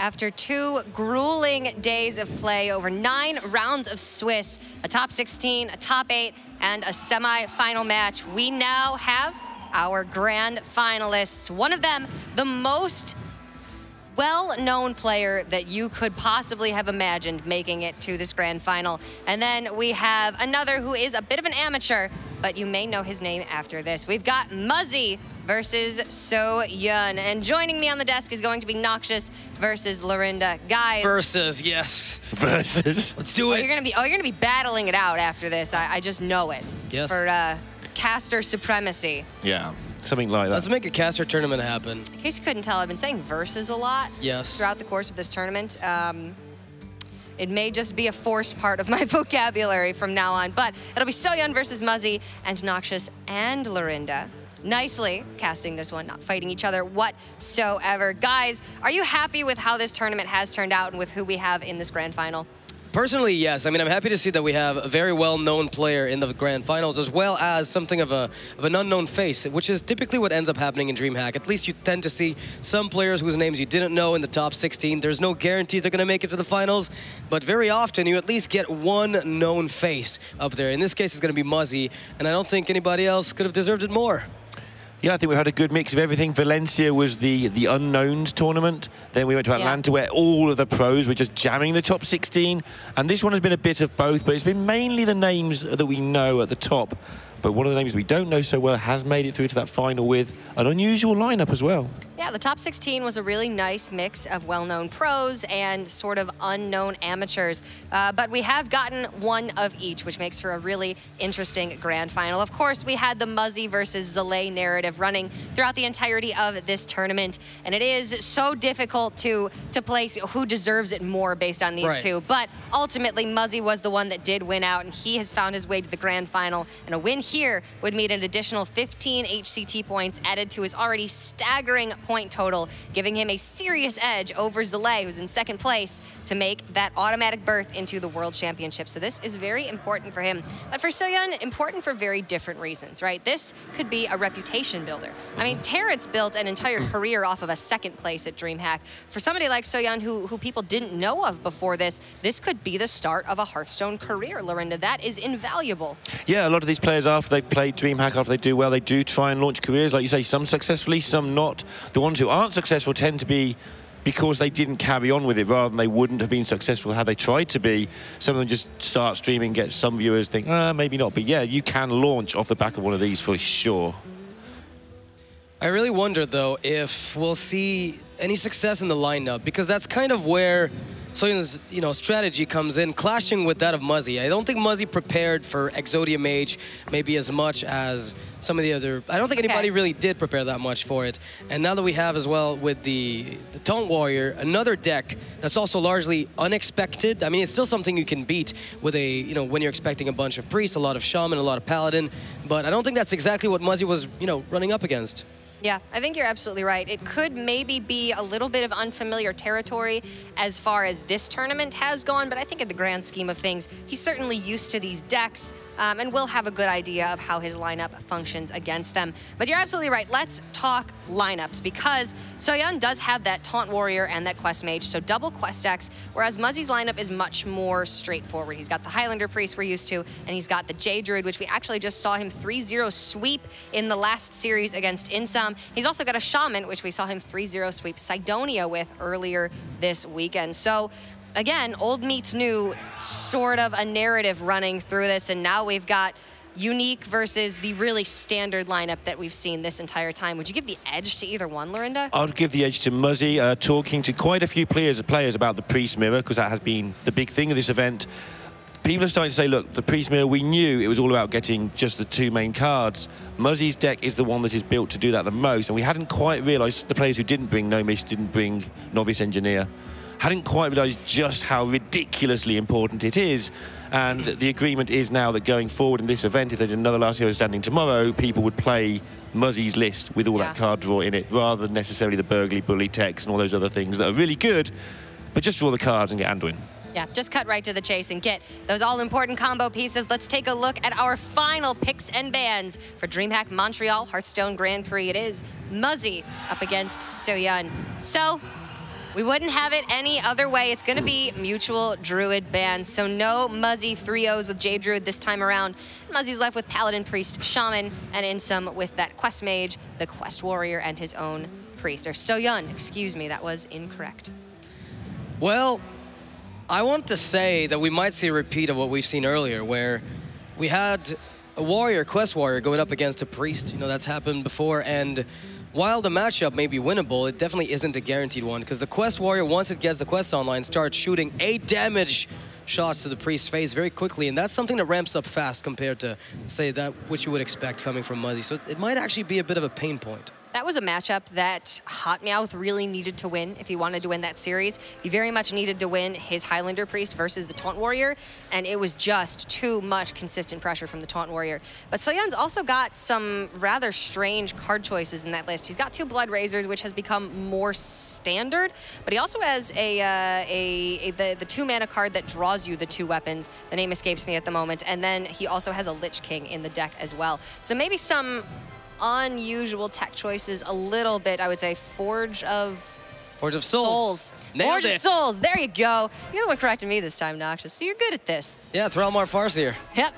After 2 grueling days of play, over 9 rounds of Swiss, a top 16, a top 8, and a semi-final match, we now have our grand finalists. One of them, the most well-known player that you could possibly have imagined making it to this grand final. And then we have another who is a bit of an amateur, but you may know his name after this. We've got Muzzy versus Seohyun. And joining me on the desk is going to be Noxious versus Lorinda. Guys. Versus, yes. Versus. Let's do it. You're gonna be battling it out after this. I just know it. Yes. For caster supremacy. Yeah, something like that. Let's make a caster tournament happen. In case you couldn't tell, I've been saying versus a lot. Yes. Throughout the course of this tournament. It may just be a forced part of my vocabulary from now on, but it'll be Seohyun versus Muzzy and Noxious and Lorinda. Nicely casting this one, not fighting each other whatsoever. Guys, are you happy with how this tournament has turned out and with who we have in this grand final? Personally, yes. I mean, I'm happy to see that we have a very well-known player in the grand finals, as well as something of an unknown face, which is typically what ends up happening in DreamHack. At least you tend to see some players whose names you didn't know in the top 16. There's no guarantee they're going to make it to the finals, but very often you at least get one known face up there. In this case, it's going to be Muzzy, and I don't think anybody else could have deserved it more. Yeah, I think we had a good mix of everything. Valencia was the unknowns tournament. Then we went to Atlanta where all of the pros were just jamming the top 16. And this one has been a bit of both, but it's been mainly the names that we know at the top. But one of the names we don't know so well has made it through to that final with an unusual lineup as well. Yeah, the top 16 was a really nice mix of well-known pros and sort of unknown amateurs. But we have gotten one of each, which makes for a really interesting grand final. Of course, we had the Muzzy versus Zalay narrative running throughout the entirety of this tournament. And it is so difficult to place who deserves it more based on these two. But ultimately, Muzzy was the one that did win out, and he has found his way to the grand final. And a win here would mean an additional 15 HCT points added to his already staggering point total, giving him a serious edge over Zalay, who's in second place, to make that automatic berth into the World Championship. So this is very important for him. But for Seohyun, important for very different reasons, right? This could be a reputation builder. I mean, Terrence built an entire career off of a second place at DreamHack. For somebody like Seohyun, who people didn't know of before this could be the start of a Hearthstone career, Lorinda. That is invaluable. Yeah, a lot of these players, after they've played DreamHack, after they do well, they do try and launch careers. Like you say, some successfully, some not. The ones who aren't successful tend to be because they didn't carry on with it, rather than they wouldn't have been successful had they tried to be. Some of them just start streaming, get some viewers, think, maybe not. But yeah, you can launch off the back of one of these for sure. I really wonder, though, if we'll see any success in the lineup, because that's kind of where Seohyun's, strategy comes in, clashing with that of Muzzy. I don't think Muzzy prepared for Exodia Mage maybe as much as some of the other. I don't think anybody really did prepare that much for it. And now that we have as well with the Taunt Warrior, another deck that's also largely unexpected. I mean, it's still something you can beat with a, when you're expecting a bunch of Priests, a lot of Shaman, a lot of Paladin. But I don't think that's exactly what Muzzy was, running up against. Yeah, I think you're absolutely right. It could maybe be a little bit of unfamiliar territory as far as this tournament has gone, but I think in the grand scheme of things, he's certainly used to these decks and will have a good idea of how his lineup functions against them. But you're absolutely right. Let's talk lineups, because Seohyun does have that Taunt Warrior and that Quest Mage, so double Quest decks, whereas Muzzy's lineup is much more straightforward. He's got the Highlander Priest we're used to, and he's got the Jade Druid, which we actually just saw him 3-0 sweep in the last series against Insam. He's also got a Shaman, which we saw him 3-0 sweep Sidonia with earlier this weekend. So again, old meets new, sort of a narrative running through this, and now we've got unique versus the really standard lineup that we've seen this entire time. Would you give the edge to either one, Lorinda? I'd give the edge to Muzzy, talking to quite a few players about the Priest Mirror, because that has been the big thing of this event. People are starting to say, look, the Priest Mirror, we knew it was all about getting just the 2 main cards. Muzzy's deck is the one that is built to do that the most, and we hadn't quite realised, the players who didn't bring Nomish, didn't bring Novice Engineer, hadn't quite realised just how ridiculously important it is. And the agreement is now that going forward in this event, if they did another Last Hero Standing tomorrow, people would play Muzzy's list with all that card draw in it, rather than necessarily the Burgley, Bully, Tex, and all those other things that are really good, but just draw the cards and get Anduin. Yeah, just cut right to the chase and get those all-important combo pieces. Let's take a look at our final picks and bans for DreamHack Montreal Hearthstone Grand Prix. It is Muzzy up against Seohyun. So We wouldn't have it any other way. It's going to be mutual Druid bans. So no Muzzy 3-0s with Jade Druid this time around. Muzzy's left with Paladin, Priest, Shaman, and in some with that Quest Mage, the Quest Warrior, and his own Priest. Or Seohyun, excuse me, that was incorrect. Well, I want to say that we might see a repeat of what we've seen earlier, where we had a Warrior, Quest Warrior, going up against a Priest. You know, that's happened before, and while the matchup may be winnable, it definitely isn't a guaranteed one, because the Quest Warrior, once it gets the quest online, starts shooting 8 damage shots to the Priest's face very quickly, and that's something that ramps up fast compared to, say, that which you would expect coming from Muzzy. So it might actually be a bit of a pain point. That was a matchup that Hotmeowth really needed to win if he wanted to win that series. He very much needed to win his Highlander Priest versus the Taunt Warrior, and it was just too much consistent pressure from the Taunt Warrior. But Seohyun's also got some rather strange card choices in that list. He's got 2 Blood Razors, which has become more standard, but he also has the 2-mana card that draws you the 2 weapons. The name escapes me at the moment. And then he also has a Lich King in the deck as well. So maybe some unusual tech choices, a little bit, I would say. Forge of Souls. Nailed Forge of Souls. There you go. You're the one correcting me this time, Noxious. So you're good at this. Yeah, Thrallmar Farseer. Yep.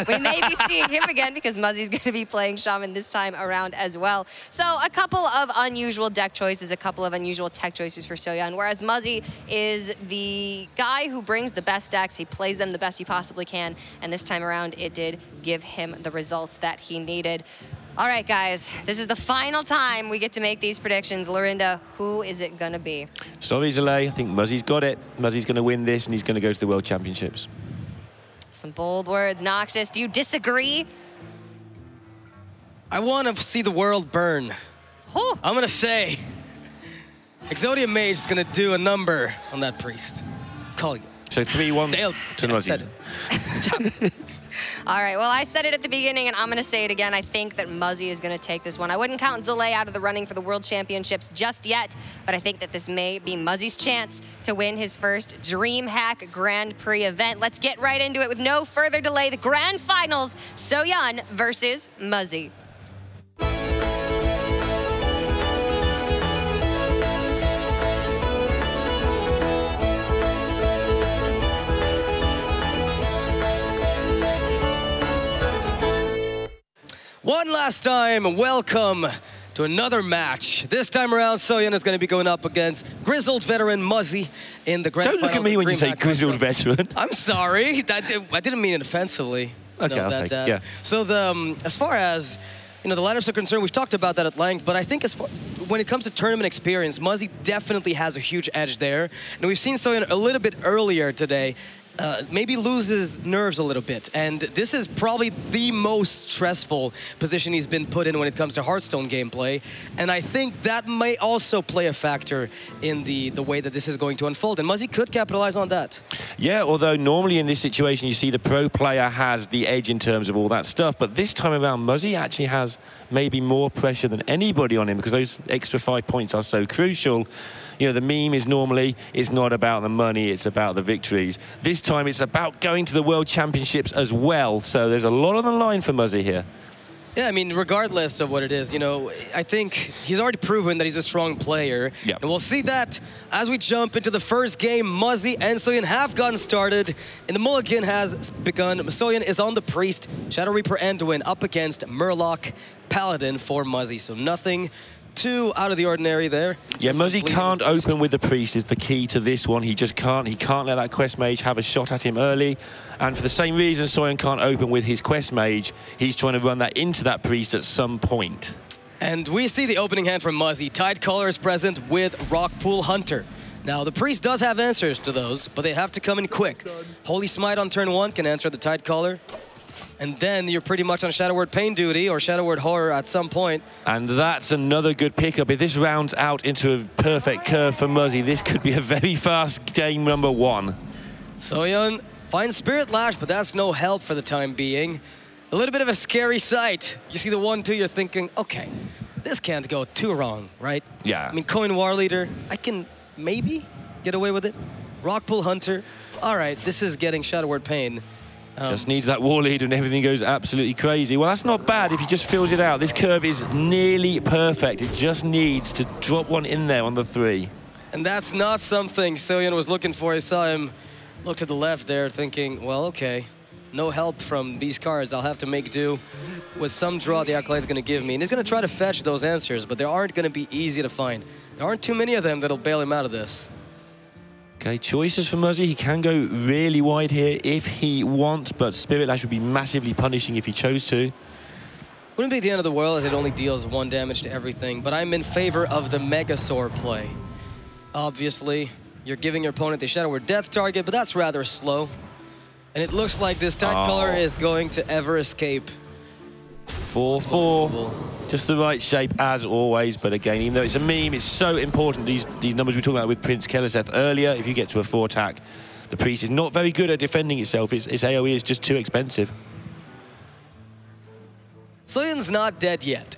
We may be seeing him again because Muzzy's going to be playing Shaman this time around as well. So a couple of unusual deck choices, a couple of unusual tech choices for Seohyun, whereas Muzzy is the guy who brings the best decks. He plays them the best he possibly can, and this time around it did give him the results that he needed. All right, guys, this is the final time we get to make these predictions. Lorinda, who is it gonna be? Sorry, Zalay, I think Muzzy's got it. Muzzy's gonna win this, and he's gonna go to the World Championships. Some bold words. Noxious, do you disagree? I want to see the world burn. Whew. I'm gonna say Exodia Mage is gonna do a number on that Priest. Calling it. So 3-1 to Muzzy. Said it. All right, well, I said it at the beginning, and I'm going to say it again. I think that Muzzy is going to take this one. I wouldn't count Zalay out of the running for the World Championships just yet, but I think that this may be Muzzy's chance to win his first DreamHack Grand Prix event. Let's get right into it with no further delay. The Grand Finals, Seohyun versus Muzzy. One last time, welcome to another match. This time around, Seohyun is going to be going up against grizzled veteran Muzzy in the Grand Finals. Don't look at me when you say grizzled veteran. I'm sorry. I didn't mean it offensively. Okay, no, I'll take it. Yeah. So as far as the lineups are concerned, we've talked about that at length, but I think when it comes to tournament experience, Muzzy definitely has a huge edge there. And we've seen Seohyun a little bit earlier today maybe loses nerves a little bit. And this is probably the most stressful position he's been put in when it comes to Hearthstone gameplay. And I think that may also play a factor in the way that this is going to unfold. And Muzzy could capitalize on that. Yeah, although normally in this situation, you see the pro player has the edge in terms of all that stuff. But this time around, Muzzy actually has maybe more pressure than anybody on him because those extra 5 points are so crucial. You know, the meme is normally, it's not about the money, it's about the victories. This time it's about going to the World Championships as well. So there's a lot on the line for Muzzy here. Yeah, I mean, regardless of what it is, I think he's already proven that he's a strong player. Yep. And we'll see that as we jump into the first game. Muzzy and Seohyun have gotten started, and the mulligan has begun. Seohyun is on the Priest, Shadow Reaper Anduin up against Murloc Paladin for Muzzy. So nothing too out of the ordinary there. Yeah, Muzzy can't open with the Priest is the key to this one. He just can't. He can't let that Quest Mage have a shot at him early. And for the same reason Seohyun can't open with his Quest Mage, he's trying to run that into that Priest at some point. And we see the opening hand from Muzzy. Tidecaller is present with Rockpool Hunter. Now, the Priest does have answers to those, but they have to come in quick. Holy Smite on turn 1 can answer the Tidecaller. And then you're pretty much on Shadow Word Pain duty or Shadow Word Horror at some point. And that's another good pickup. If this rounds out into a perfect curve for Muzzy, this could be a very fast game number 1. Seohyun finds Spirit Lash, but that's no help for the time being. A little bit of a scary sight. You see the 1-2, you're thinking, okay, this can't go too wrong, right? Yeah. I mean, Coin War Leader, I can maybe get away with it. Rockpool Hunter, all right, this is getting Shadow Word Pain. Just needs that War Leader and everything goes absolutely crazy. Well, that's not bad if he just fills it out. This curve is nearly perfect. It just needs to drop one in there on the 3. And that's not something Seohyun was looking for. I saw him look to the left there thinking, well, okay, no help from these cards. I'll have to make do with some draw the Acolyte's going to give me. And he's going to try to fetch those answers, but they aren't going to be easy to find. There aren't too many of them that'll bail him out of this. Okay, choices for Muzzy. He can go really wide here if he wants, but Spirit Lash would be massively punishing if he chose to. Wouldn't be the end of the world as it only deals 1 damage to everything, but I'm in favor of the Megasaur play. Obviously, you're giving your opponent the Shadow Word Death target, but that's rather slow. And it looks like this Tide Color is going to ever escape. 4-4. Just the right shape as always, but again, even though it's a meme, it's so important. These numbers we were talking about with Prince Keleseth earlier, if you get to a 4 attack, the Priest is not very good at defending itself. Its AoE is just too expensive. Seohyun's not dead yet.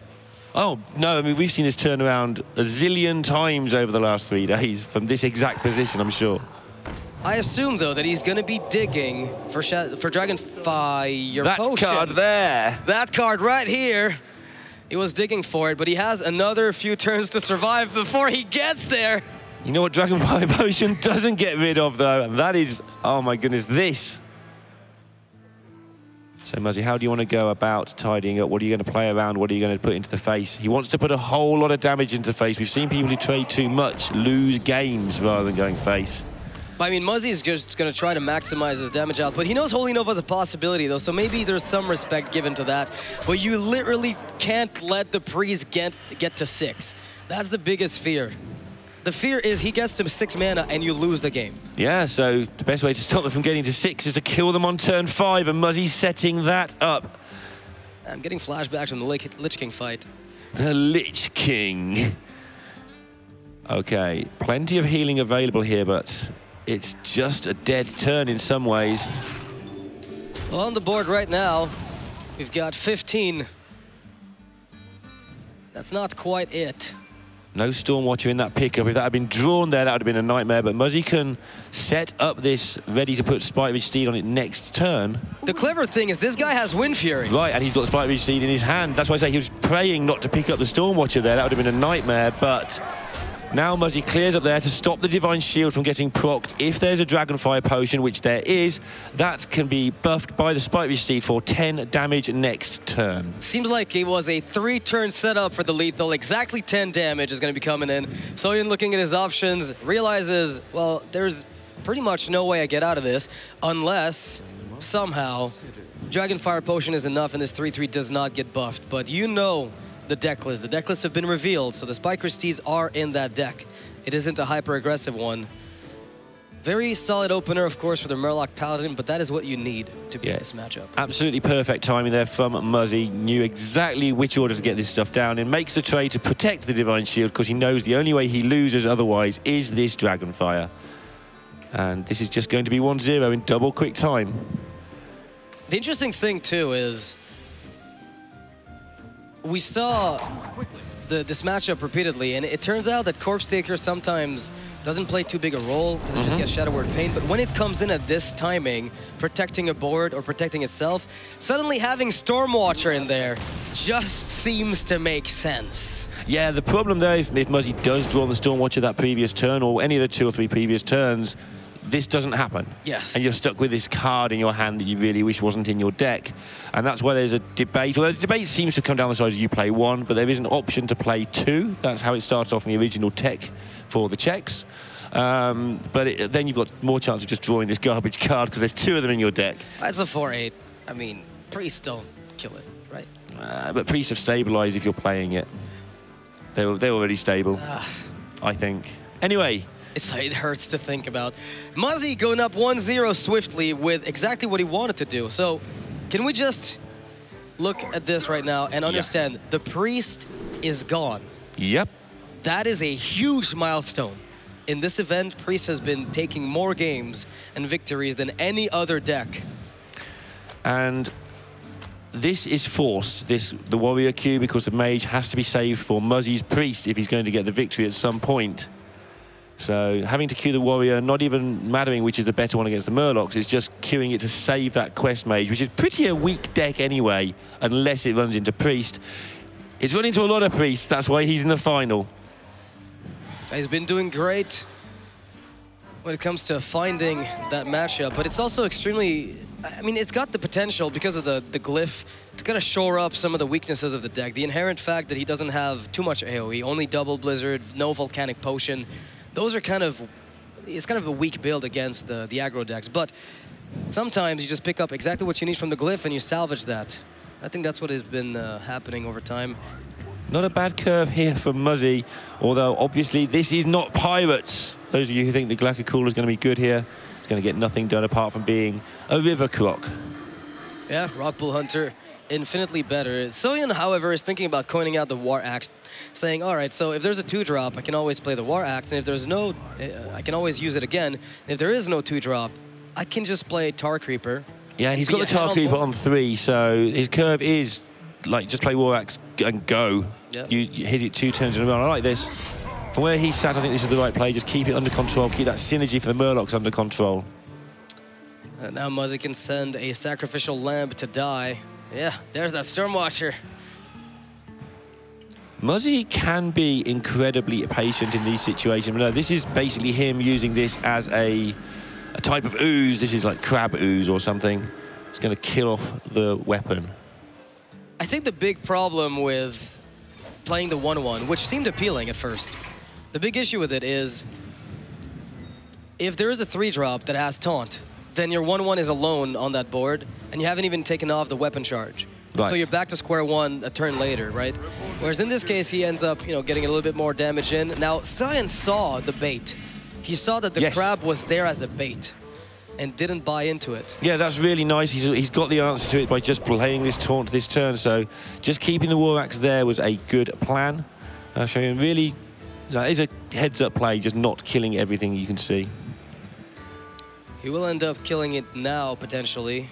Oh, no, I mean, we've seen this turn around a zillion times over the last 3 days from this exact position, I'm sure. I assume, though, that he's going to be digging for Dragonfire that Potion. Card there. That card right here. He was digging for it, but he has another few turns to survive before he gets there. You know what Dragonfire Potion doesn't get rid of, though? And that is, oh my goodness, this. So, Muzzy, how do you want to go about tidying up? What are you going to play around? What are you going to put into the face? He wants to put a whole lot of damage into the face. We've seen people who trade too much lose games rather than going face. I mean, Muzzy's just going to try to maximize his damage output. He knows Holy Nova's a possibility, though, so maybe there's some respect given to that. But you literally can't let the Prix get to 6. That's the biggest fear. The fear is he gets to 6 mana and you lose the game. Yeah, so the best way to stop them from getting to 6 is to kill them on turn 5, and Muzzy's setting that up. I'm getting flashbacks from the Lich King fight. The Lich King. Okay, plenty of healing available here, but it's just a dead turn in some ways. Well, on the board right now, we've got 15. That's not quite it. No Stormwatcher in that pickup. If that had been drawn there, that would have been a nightmare. But Muzzy can set up this ready to put Spike Ridge Steed on it next turn. The clever thing is this guy has Wind Fury. Right, and he's got Spike Ridge Steed in his hand. That's why I say he was praying not to pick up the Stormwatcher there. That would have been a nightmare, but now Muzzy clears up there to stop the Divine Shield from getting procced. If there's a Dragonfire Potion, which there is, that can be buffed by the Spike Ridge Steed for 10 damage next turn. Seems like it was a 3-turn setup for the lethal. Exactly 10 damage is going to be coming in. Seohyun looking at his options, realizes, well, there's pretty much no way I get out of this unless somehow Dragonfire Potion is enough and this 3-3 does not get buffed. But you know the deck list. The deck lists have been revealed, so the Spike Ridge Steeds are in that deck. It isn't a hyper-aggressive one. Very solid opener, of course, for the Murloc Paladin, but that is what you need to beat this matchup. Absolutely perfect timing there from Muzzy. Knew exactly which order to get this stuff down and makes the trade to protect the Divine Shield because he knows the only way he loses otherwise is this Dragonfire. And this is just going to be 1-0 in double quick time. The interesting thing, too, is we saw this matchup repeatedly, and it turns out that Corpse Taker sometimes doesn't play too big a role because it just gets Shadow Word Pain, but when it comes in at this timing, protecting a board or protecting itself, suddenly having Stormwatcher in there just seems to make sense. Yeah, the problem there, if Muzzy does draw the Stormwatcher that previous turn or any of the 2 or 3 previous turns, this doesn't happen. Yes. And you're stuck with this card in your hand that you really wish wasn't in your deck. And that's why there's a debate. Well, the debate seems to come down the side of you play 1, but there is an option to play 2. That's how it started off in the original tech for the Czechs. But then you've got more chance of just drawing this garbage card because there's 2 of them in your deck. That's a 4-8. I mean, Priest don't kill it, right? But Priests have stabilized if you're playing it. They're already stable, I think. Anyway. It hurts to think about. Muzzy going up 1-0 swiftly with exactly what he wanted to do. So can we just look at this right now and understand the Priest is gone? Yep. That is a huge milestone. In this event, Priest has been taking more games and victories than any other deck. And this is forced, the Warrior Q, because the Mage has to be saved for Muzzy's Priest if he's going to get the victory at some point. So having to queue the Warrior, not even mattering which is the better one against the Murlocs, is just queuing it to save that Quest Mage, which is pretty a weak deck anyway, unless it runs into Priest. It's run into a lot of Priest, that's why he's in the final. He's been doing great when it comes to finding that matchup, but it's also extremely, I mean, it's got the potential because of the glyph to kind of shore up some of the weaknesses of the deck. The inherent fact that he doesn't have too much AoE, only double blizzard, no volcanic potion, those are kind of, it's kind of a weak build against the aggro decks, but sometimes you just pick up exactly what you need from the glyph and you salvage that. I think that's what has been happening over time. Not a bad curve here for Muzzy, although obviously this is not Pirates. Those of you who think the Glaka Cooler is going to be good here, it's going to get nothing done apart from being a river croc. Yeah, Rockpool Hunter, infinitely better. Seohyun, however, is thinking about coining out the War Axe, saying, all right, so if there's a 2-drop, I can always play the War Axe, and if there's no, I can always use it again. And if there is no 2-drop, I can just play Tar Creeper. Yeah, he's got the Tar Creeper on 3, so his curve is like just play War Axe and go. Yep. You hit it 2 turns in a row. I like this. From where he's sat, I think this is the right play. Just keep it under control, keep that synergy for the Murlocs under control. Now Muzzy can send a sacrificial lamb to die. Yeah, there's that Stormwatcher. Muzzy can be incredibly patient in these situations. But no, this is basically him using this as a type of ooze. This is like crab ooze or something. It's going to kill off the weapon. I think the big problem with playing the 1-1, which seemed appealing at first, the big issue with it is if there is a 3-drop that has taunt, then your 1-1 is alone on that board, and you haven't even taken off the weapon charge. Right. So you're back to square one a turn later, right? Whereas in this case, he ends up, you know, getting a little bit more damage in. Now, Seohyun saw the bait. He saw that the crab was there as a bait and didn't buy into it. Yeah, that's really nice. He's got the answer to it by just playing this taunt this turn. So just keeping the War Axe there was a good plan. Showing really, that is a heads-up play, just not killing everything you can see. He will end up killing it now, potentially.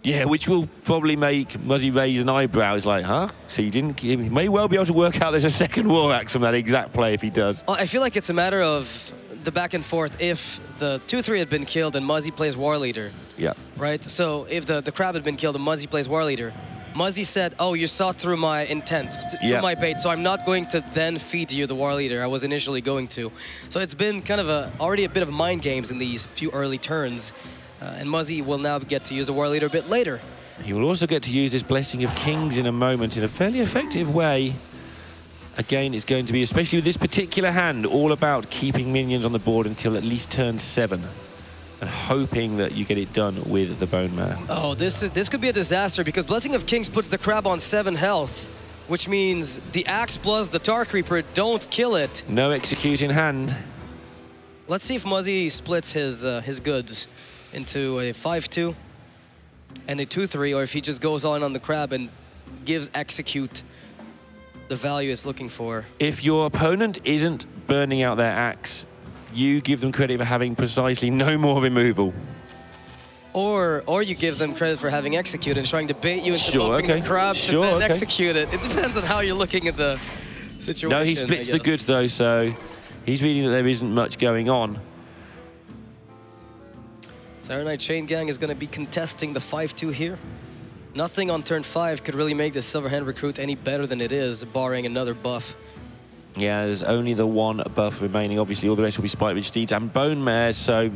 Yeah, which will probably make Muzzy raise an eyebrow. He's like, huh? So he may well be able to work out there's a second War Axe from that exact play if he does. I feel like it's a matter of the back and forth. If the 2-3 had been killed and Muzzy plays War Leader, yeah, right? So if the crab had been killed and Muzzy plays War Leader, Muzzy said, oh, you saw through my intent, through my bait, so I'm not going to then feed you the War Leader I was initially going to. So it's been kind of already a bit of mind games in these few early turns, and Muzzy will now get to use the War Leader a bit later. He will also get to use this Blessing of Kings in a moment in a fairly effective way. Again, it's going to be, especially with this particular hand, all about keeping minions on the board until at least turn 7 and hoping that you get it done with the Bone Mare. Oh, this could be a disaster because Blessing of Kings puts the crab on 7 health, which means the Axe plus the Tar Creeper don't kill it. No execute in hand. Let's see if Muzzy splits his goods into a 5-2 and a 2-3, or if he just goes all in on the crab and gives execute the value it's looking for. If your opponent isn't burning out their axe, you give them credit for having precisely no more removal. Or you give them credit for having execute and trying to bait you into buffing the crab to then execute it. It depends on how you're looking at the situation. No, he splits the goods though, so he's reading that there isn't much going on. Saturday Night Chain Gang is going to be contesting the 5-2 here. Nothing on turn 5 could really make the Silverhand Recruit any better than it is, barring another buff. Yeah, there's only the one buff remaining. Obviously, all the rest will be Spite Ridge Steeds and Bone Mares. So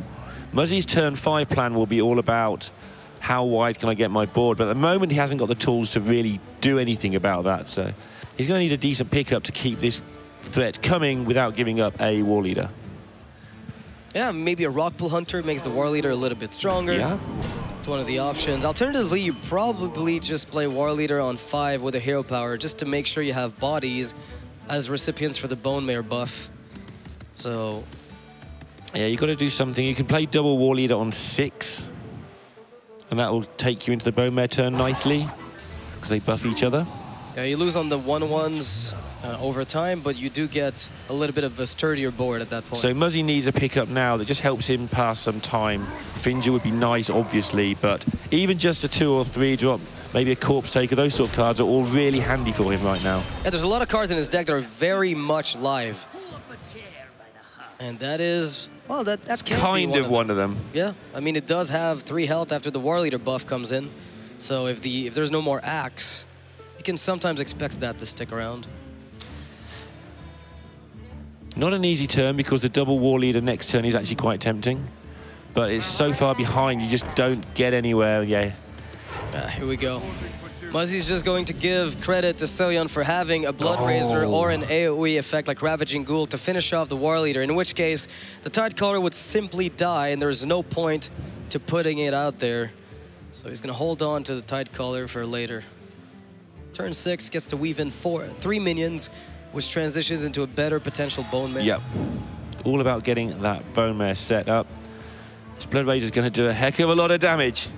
Muzzy's turn 5 plan will be all about how wide can I get my board. But at the moment, he hasn't got the tools to really do anything about that. So he's going to need a decent pickup to keep this threat coming without giving up a War Leader. Yeah, maybe a Rockpool Hunter makes the War Leader a little bit stronger. Yeah. It's one of the options. Alternatively, you probably just play War Leader on 5 with a hero power just to make sure you have bodies as recipients for the Bone Mare buff. So yeah, you got to do something. You can play double War Leader on 6, and that will take you into the Bone Mare turn nicely because they buff each other. Yeah, you lose on the 1-1s over time, but you do get a little bit of a sturdier board at that point. So Muzzy needs a pickup now that just helps him pass some time. Finja would be nice, obviously, but even just a 2 or 3 drop, maybe a Corpse Taker, those sort of cards are all really handy for him right now. Yeah, there's a lot of cards in his deck that are very much live. And that is, well, that's kind of one of them. Yeah, I mean, it does have 3 health after the War Leader buff comes in. So if there's no more Axe, you can sometimes expect that to stick around. Not an easy turn because the double war leader next turn is actually quite tempting. But it's so far behind, you just don't get anywhere. Yeah. Here we go. Muzzy's just going to give credit to Seohyun for having a Blood Razor or an AoE effect like Ravaging Ghoul to finish off the War Leader, in which case the Tide Caller would simply die and there's no point to putting it out there. So he's going to hold on to the Tide Caller for later. Turn 6 gets to weave in 3 minions, which transitions into a better potential Bone Mare. Yep. All about getting that Bone Mare set up. This Blood Razor is going to do a heck of a lot of damage.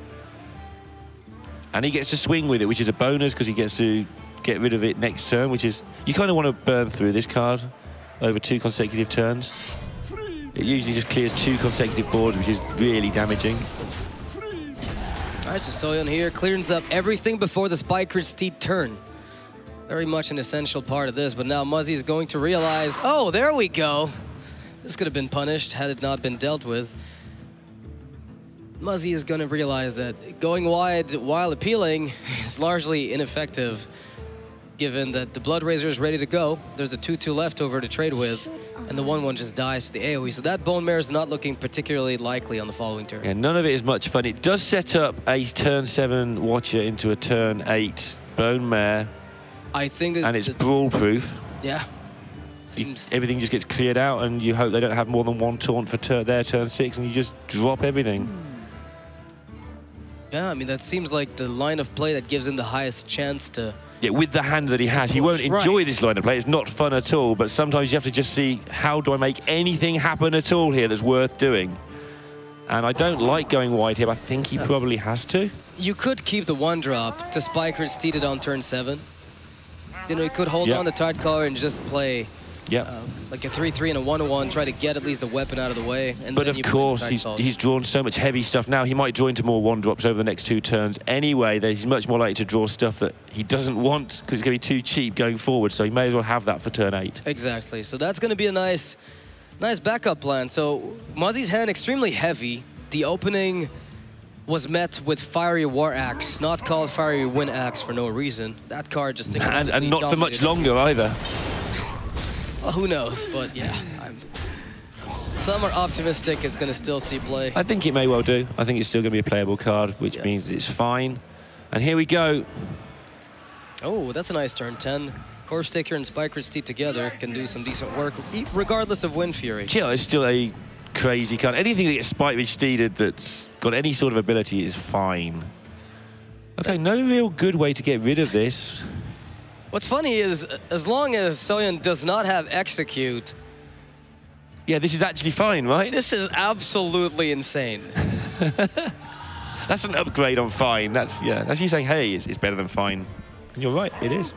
And he gets to swing with it, which is a bonus because he gets to get rid of it next turn, which is... You kind of want to burn through this card over 2 consecutive turns. It usually just clears 2 consecutive boards, which is really damaging. All right, so Seohyun here clears up everything before the Spikered Steed turn. Very much an essential part of this, but now Muzzy is going to realize, oh, there we go. This could have been punished had it not been dealt with. Muzzy is going to realize that going wide while appealing is largely ineffective, given that the Blood Razor is ready to go. There's a 2-2 left over to trade with, and the 1-1 just dies to the AoE. So that Bone Mare is not looking particularly likely on the following turn. Yeah, none of it is much fun. It does set up a turn 7 Watcher into a turn 8 Bone Mare. I think that... And it's brawl-proof. Yeah. Everything just gets cleared out, and you hope they don't have more than 1 taunt for their turn 6, and you just drop everything. Yeah, I mean, that seems like the line of play that gives him the highest chance to... Yeah, with the hand that he has, he won't enjoy this line of play. It's not fun at all, but sometimes you have to just see, how do I make anything happen at all here that's worth doing? And I don't like going wide here, but I think he probably has to. You could keep the 1-drop to Spiker Steeded on turn 7. You know, you could hold on the Tide Caller and just play like a 3-3 and a 1-1, try to get at least the weapon out of the way. And but of course, he's drawn so much heavy stuff now. He might draw into more 1-drops over the next 2 turns anyway. He's much more likely to draw stuff that he doesn't want because it's going to be too cheap going forward. So he may as well have that for turn 8. Exactly. So that's going to be a nice backup plan. So Muzzy's hand extremely heavy. The opening was met with Fiery War Axe, not called Fiery Wind Axe for no reason. That card just and not for much longer either. Well, who knows, but yeah, some are optimistic it's going to still see play. I think it may well do. I think it's still going to be a playable card, which means it's fine. And here we go. Oh, that's a nice turn 10. Corpse Taker and Spiker Steed together can do some decent work, regardless of Wind Fury. Chill, it's still a crazy card. Anything that gets Spike Steeded that's got any sort of ability is fine. Okay, no real good way to get rid of this. What's funny is, as long as Seohyun does not have Execute... Yeah, this is actually fine, right? This is absolutely insane. That's an upgrade on fine. That's you saying, hey, it's better than fine. And you're right, it is.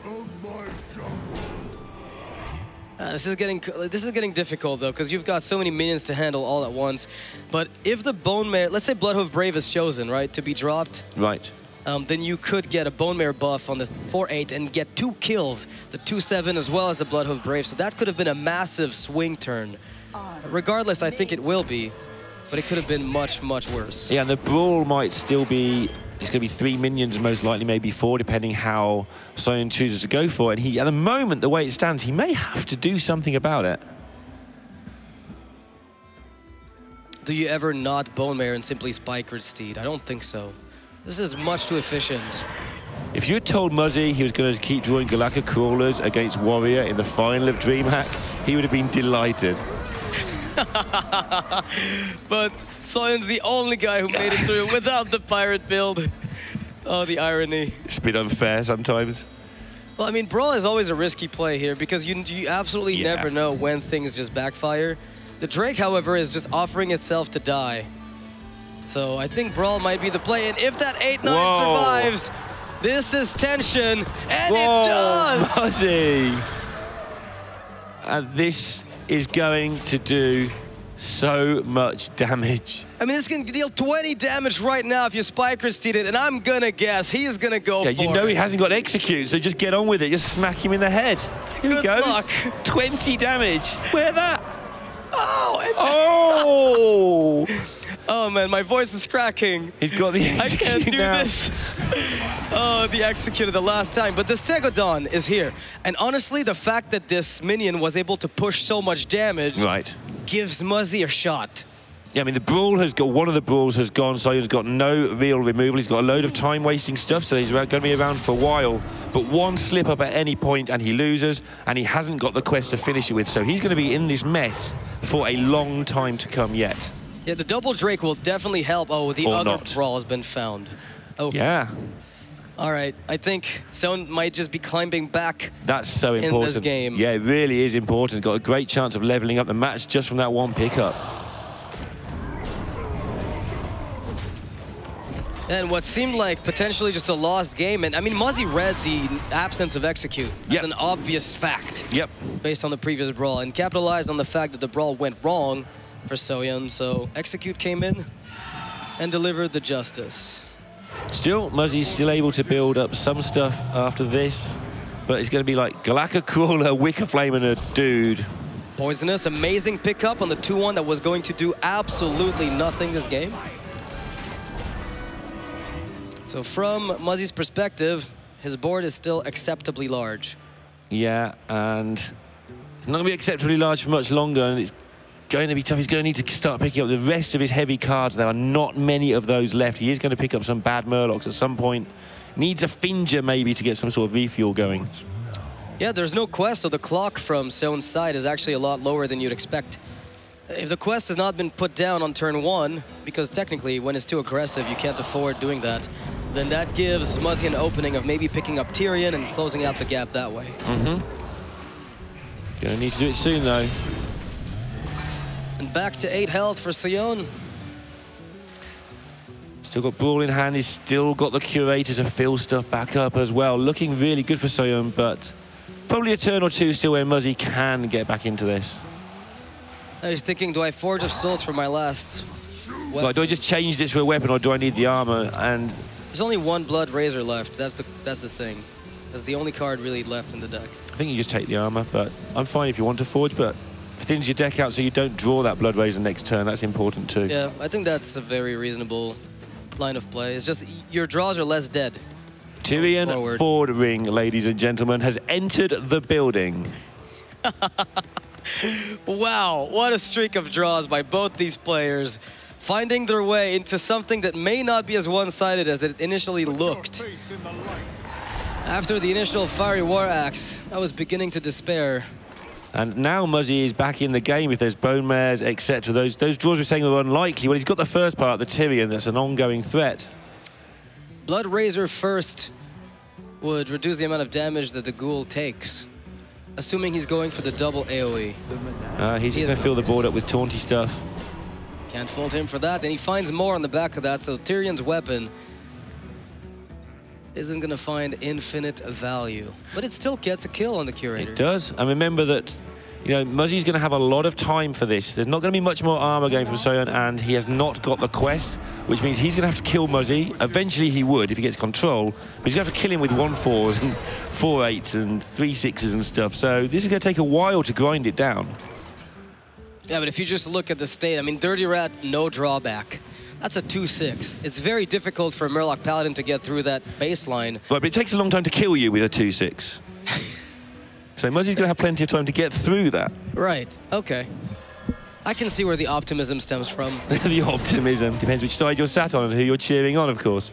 This is getting difficult, though, because you've got so many minions to handle all at once. But if the Bone Mare... Let's say Bloodhoof Brave is chosen, right, to be dropped. Right. Then you could get a Bone Mare buff on the 4-8 and get 2 kills, the 2-7 as well as the Bloodhoof Brave. So that could have been a massive swing turn. Regardless, I think it will be, but it could have been much, much worse. Yeah, and the Brawl might still be... It's going to be 3 minions, most likely maybe 4, depending how Seohyun chooses to go for it. And at the moment, the way it stands, he may have to do something about it. Do you ever not Bone Mare and simply Spiker Steed? I don't think so. This is much too efficient. If you had told Muzzy he was going to keep drawing Galactic Crawlers against Warrior in the final of DreamHack, he would have been delighted. But Seohyun's the only guy who made it through without the pirate build. Oh, the irony. It's a bit unfair sometimes. Well, I mean, Brawl is always a risky play here because you absolutely never know when things just backfire. The Drake, however, is just offering itself to die. So I think Brawl might be the play, and if that 8-9 survives, this is tension, and it does! Muzzy! And this is going to do so much damage. I mean, this can deal 20 damage right now if you Spiker Steed it, and I'm gonna guess he's gonna go for it. Yeah, you know he hasn't got Execute, so just get on with it. Just smack him in the head. Here he goes. Luck. 20 damage. Where that? Oh! Oh! Oh man, my voice is cracking. He's got the I can't do now. this. Oh, the executed the last time. But the Stegodon is here. And honestly, the fact that this minion was able to push so much damage gives Muzzy a shot. Yeah, I mean, the brawl has got, one of the brawls has gone, Seohyun's got no real removal. He's got a load of time-wasting stuff, so he's going to be around for a while. But one slip-up at any point and he loses, and he hasn't got the quest to finish it with, so he's going to be in this mess for a long time to come yet. Yeah, the double Drake will definitely help. Oh, the other brawl has been found. Oh. Yeah. All right, I think Seohyun might just be climbing back. That's so important. In this game. Yeah, it really is important. Got a great chance of leveling up the match just from that one pickup. And what seemed like potentially just a lost game. And I mean, Muzzy read the absence of execute. That's an obvious fact. Yep. Based on the previous brawl and capitalized on the fact that the brawl went wrong for Seohyun. So execute came in and delivered the justice. Still, Muzzy's still able to build up some stuff after this, but it's going to be like Galaka Crawler, Wicker Flame, and a dude. Poisonous, amazing pickup on the 2-1 that was going to do absolutely nothing this game. So from Muzzy's perspective, his board is still acceptably large. Yeah, and it's not going to be acceptably large for much longer, and it's going to be tough. He's going to need to start picking up the rest of his heavy cards. There are not many of those left. He is going to pick up some bad Murlocs at some point. Needs a Finger maybe to get some sort of refuel going. Yeah, there's no quest, so the clock from Seohyun's side is actually a lot lower than you'd expect. If the quest has not been put down on turn 1, because technically when it's too aggressive, you can't afford doing that, then that gives Muzzy an opening of maybe picking up Tyrion and closing out the gap that way. Gonna need to do it soon though. And back to 8 health for Seohyun. Still got Brawl in hand, he's still got the Curator to fill stuff back up as well. Looking really good for Seohyun, but probably a turn or two still where Muzzy can get back into this. I was thinking, do I Forge of Souls for my last weapon? Like, do I just change this to a weapon or do I need the armor? And there's only one Blood Razor left. That's the thing. That's the only card really left in the deck. I think you just take the armor, but I'm fine if you want to Forge, but thins your deck out so you don't draw that Blood Razor next turn. That's important too. Yeah, I think that's a very reasonable line of play. It's just your draws are less dead. Tyrion Fordring, ladies and gentlemen, has entered the building. Wow, what a streak of draws by both these players, finding their way into something that may not be as one-sided as it initially looked. After the initial Fiery War Axe, I was beginning to despair. And now Muzzy is back in the game with those Bone Mares, etc. Those draws we're saying are unlikely. Well, he's got the first part, the Tyrion, that's an ongoing threat. Blood Razor first would reduce the amount of damage that the Ghoul takes, assuming he's going for the double AoE. He's going to fill the board up with taunty stuff. Can't fault him for that. Then he finds more on the back of that, so Tyrion's weapon isn't going to find infinite value. But it still gets a kill on the Curator. It does. And remember that, you know, Muzzy's going to have a lot of time for this. There's not going to be much more armor going from Seohyun, and he has not got the quest, which means he's going to have to kill Muzzy. Eventually he would if he gets control, but he's going to have to kill him with 1-4s and 4-8s and 3-6s and stuff. So this is going to take a while to grind it down. Yeah, but if you just look at the state, I mean, Dirty Rat, no drawback. That's a 2-6. It's very difficult for a Murloc Paladin to get through that baseline. Right, but it takes a long time to kill you with a 2-6. So Muzzy's going to have plenty of time to get through that. Right, okay. I can see where the optimism stems from. The optimism. Depends which side you're sat on and who you're cheering on, of course.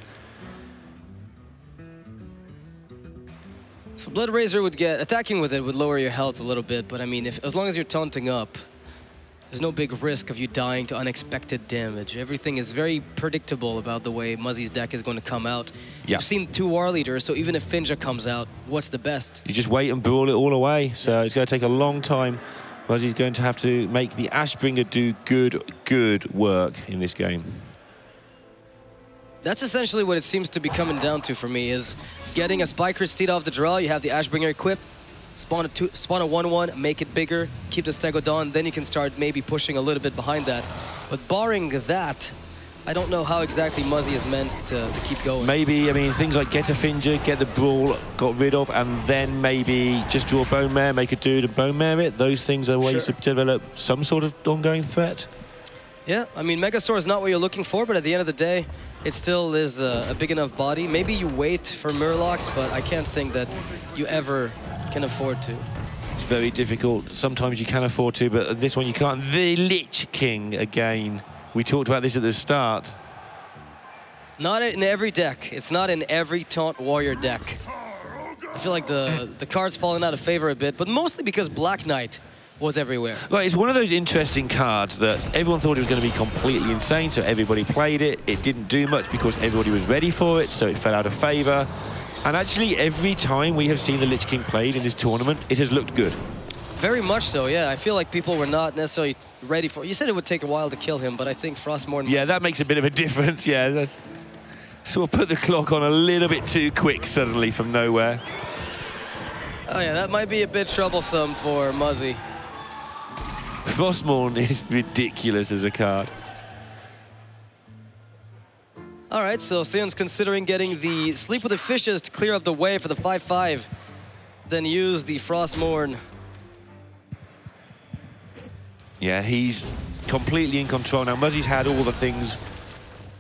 So Blood Razor would get... Attacking with it would lower your health a little bit, but I mean, as long as you're taunting up, there's no big risk of you dying to unexpected damage. Everything is very predictable about the way Muzzy's deck is going to come out. Yeah. You've seen 2 War Leaders, so even if Finja comes out, what's the best? You just wait and brawl it all away. So it's going to take a long time. Muzzy's going to have to make the Ashbringer do good work in this game. That's essentially what it seems to be coming down to for me, is getting a Spiker Steed off the draw. You have the Ashbringer equipped. Spawn a 1-1, make it bigger, keep the Stegodon, then you can start maybe pushing a little bit behind that. But barring that, I don't know how exactly Muzzy is meant to keep going. Maybe, I mean, things like get a Finger, get the Brawl got rid of, and then maybe just draw Bone Mare, make a dude and Bone Mare it. Those things are ways to develop some sort of ongoing threat. Yeah, I mean, Megastore is not what you're looking for, but at the end of the day, it still is a big enough body. Maybe you wait for Murlocs, but I can't think that you ever can afford to. It's very difficult. Sometimes you can afford to, but this one you can't. The Lich King again. We talked about this at the start. Not in every deck. It's not in every Taunt Warrior deck. I feel like the card's fallen out of favor a bit, but mostly because Black Knight was everywhere. Well, it's one of those interesting cards that everyone thought it was going to be completely insane, so everybody played it. It didn't do much because everybody was ready for it, so it fell out of favor. And actually, every time we have seen the Lich King played in this tournament, it has looked good. Very much so, yeah. I feel like people were not necessarily ready for it. You said it would take a while to kill him, but I think Frostmourne... Yeah, that makes a bit of a difference, yeah. That's sort of put the clock on a little bit too quick suddenly from nowhere. Oh yeah, that might be a bit troublesome for Muzzy. Frostmourne is ridiculous as a card. All right, so Seohyun's considering getting the Sleep with the Fishes to clear up the way for the 5-5. Then use the Frostmourne. Yeah, he's completely in control now. Muzzy's had all the things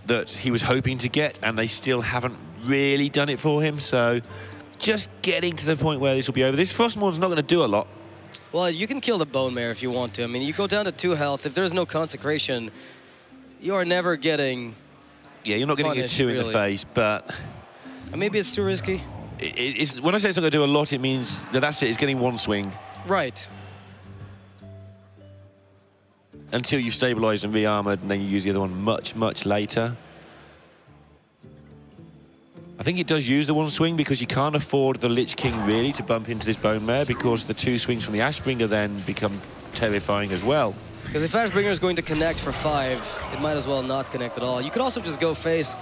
that he was hoping to get, and they still haven't really done it for him, so just getting to the point where this will be over. This Frostmourne's not going to do a lot. Well, you can kill the Bone Mare if you want to. I mean, you go down to 2 health. If there's no Consecration, you are never getting... Yeah, you're not getting a 2 in the face, but... Maybe it's too risky. When I say it's not going to do a lot, it means that that's it. It's getting 1 swing. Right. Until you've stabilized and re-armored, and then you use the other one much, much later. I think it does use the 1 swing because you can't afford the Lich King really to bump into this Bone Mare because the 2 swings from the Ashbringer then become terrifying as well. Because if Ashbringer is going to connect for 5, it might as well not connect at all. You could also just go face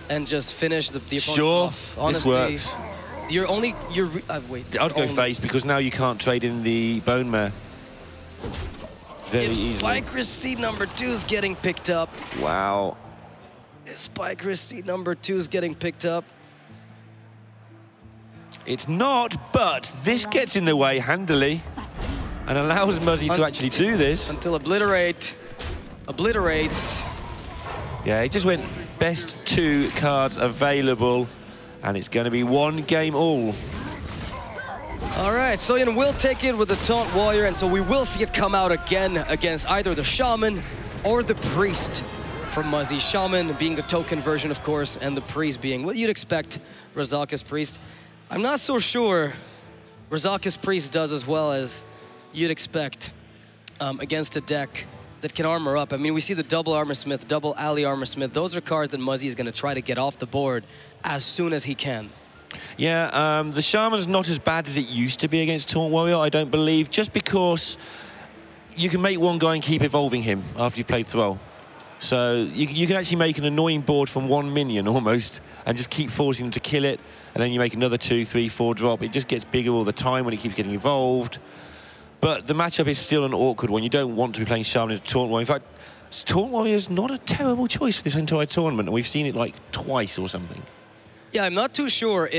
and just finish the opponent off. Honestly, this works. Wait. I'd go face because now you can't trade in the Bone Mare very easily. Spike Receipt number 2 is getting picked up. Wow. Spike Receipt number 2 is getting picked up. It's not, but this gets in the way handily and allows Muzzy to actually do this. Until obliterates. Yeah, it just went best 2 cards available, and it's going to be 1 game all. All right, Seohyun will take it with the Taunt Warrior, and so we will see it come out again against either the Shaman or the Priest from Muzzy. Shaman being the token version, of course, and the Priest being what you'd expect Razaka's Priest. I'm not so sure Razaka's Priest does as well as you'd expect against a deck that can armor up. I mean, we see the double Armor Smith, double Alley Armor Smith. Those are cards that Muzzy is going to try to get off the board as soon as he can. Yeah, the Shaman's not as bad as it used to be against Taunt Warrior, I don't believe, just because you can make one guy and keep evolving him after you've played Thrall. So you can actually make an annoying board from 1 minion almost and just keep forcing them to kill it, and then you make another 2, 3, 4 drop. It just gets bigger all the time when it keeps getting evolved. But the matchup is still an awkward one. You don't want to be playing Shaman as Taunt Warrior. In fact, Taunt Warrior is not a terrible choice for this entire tournament, and we've seen it like twice or something. Yeah, I'm not too sure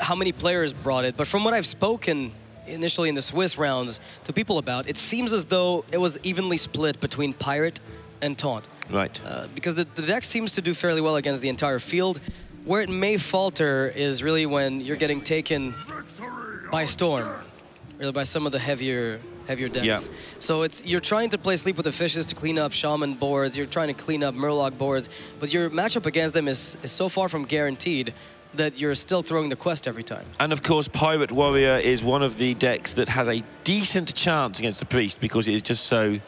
how many players brought it, but from what I've spoken initially in the Swiss rounds to people about, it seems as though it was evenly split between Pirate and Taunt. Right. Because the deck seems to do fairly well against the entire field. Where it may falter is really when you're getting taken by storm, really by some of the heavier decks. Yeah. So you're trying to play Sleep with the Fishes to clean up Shaman boards, you're trying to clean up Murloc boards, but your matchup against them is so far from guaranteed that you're still throwing the quest every time. And of course, Pirate Warrior is one of the decks that has a decent chance against the Priest because it is just so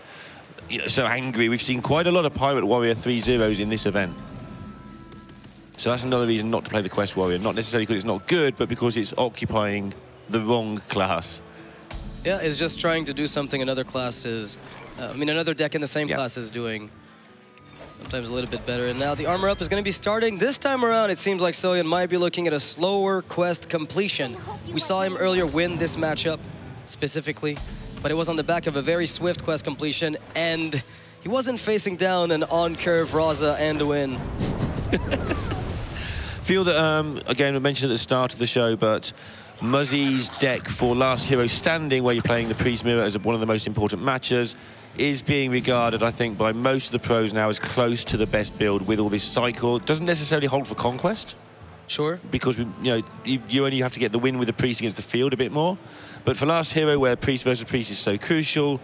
angry. We've seen quite a lot of Pirate Warrior 3-0s in this event. So that's another reason not to play the Quest Warrior. Not necessarily because it's not good, but because it's occupying the wrong class. Yeah, it's just trying to do something another class is... another deck in the same class is doing sometimes a little bit better. And now the armor up is going to be starting. This time around, it seems like Seohyun might be looking at a slower quest completion. We saw him earlier win this matchup specifically, but it was on the back of a very swift quest completion, and he wasn't facing down an on-curve Raza and a win. Feel that, again, we mentioned at the start of the show, but Muzzy's deck for Last Hero Standing, where you're playing the Priest Mirror as one of the most important matches, is being regarded, I think, by most of the pros now as close to the best build with all this cycle. It doesn't necessarily hold for Conquest. Sure. Because, you only have to get the win with the Priest against the field a bit more. But for Last Hero, where Priest versus Priest is so crucial,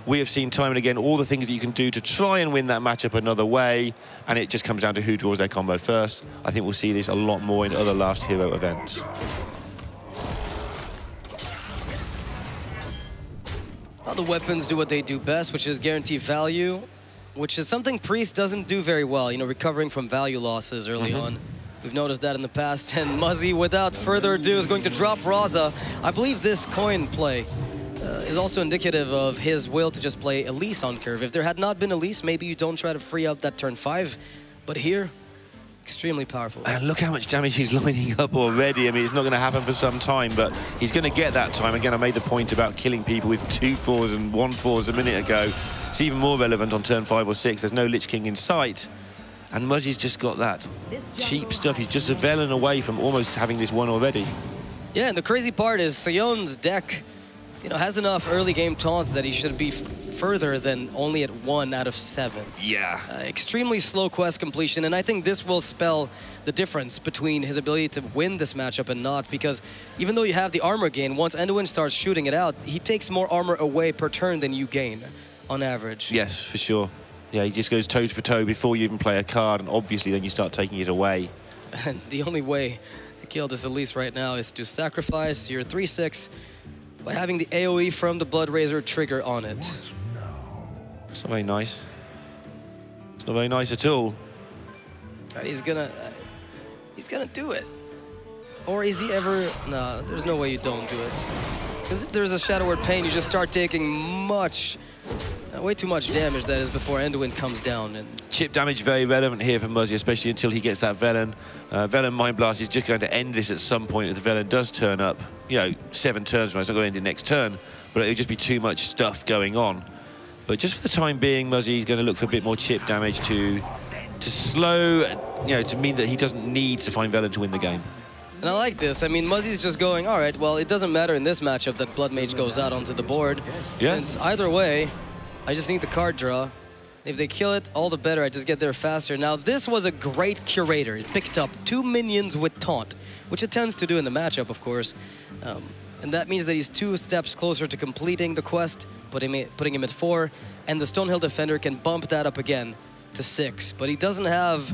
we have seen time and again all the things that you can do to try and win that matchup another way, and it just comes down to who draws their combo first. I think we'll see this a lot more in other Last Hero events. Well, the weapons do what they do best, which is guarantee value, which is something Priest doesn't do very well, recovering from value losses early on. We've noticed that in the past, and Muzzy, without further ado, is going to drop Raza. I believe this coin play is also indicative of his will to just play Elise on curve. If there had not been Elise, maybe you don't try to free up that turn 5, but here, extremely powerful. And look how much damage he's lining up already. I mean, it's not going to happen for some time, but he's going to get that time. Again, I made the point about killing people with 2 4s and 1 4s a minute ago. It's even more relevant on turn 5 or 6. There's no Lich King in sight. And Muzzy's just got that cheap stuff. He's just a Velen away from almost having this one already. Yeah, and the crazy part is Seohyun's deck, has enough early game taunts that he should be further than only at 1 out of 7. Yeah. Extremely slow quest completion, and I think this will spell the difference between his ability to win this matchup and not, because even though you have the armor gain, once Enduin starts shooting it out, he takes more armor away per turn than you gain on average. Yes, for sure. Yeah, he just goes toe for toe before you even play a card, and obviously then you start taking it away. And the only way to kill this Elise right now is to sacrifice your 3/6 by having the AoE from the Blood Razor trigger on it. It's not very nice. It's not very nice at all. He's gonna do it. Or is he ever? No, there's no way you don't do it. Because if there's a Shadow Word Pain, you just start taking way too much damage, that is, before Enduin comes down. And chip damage very relevant here for Muzzy, especially until he gets that Velen. Velen Mind Blast is just going to end this at some point if the Velen does turn up. 7 turns from now, it's not going to end it next turn, but it'll just be too much stuff going on. But just for the time being, Muzzy is going to look for a bit more chip damage to slow, to mean that he doesn't need to find Velen to win the game. And I like this. I mean, Muzzy's just going, all right, well, it doesn't matter in this matchup that Blood Mage goes out onto the board. Yeah. Since either way, I just need the card draw. If they kill it, all the better. I just get there faster. Now, this was a great Curator. It picked up 2 minions with Taunt, which it tends to do in the matchup, of course. And that means that he's 2 steps closer to completing the quest, putting him at 4. And the Stonehill Defender can bump that up again to 6. But he doesn't have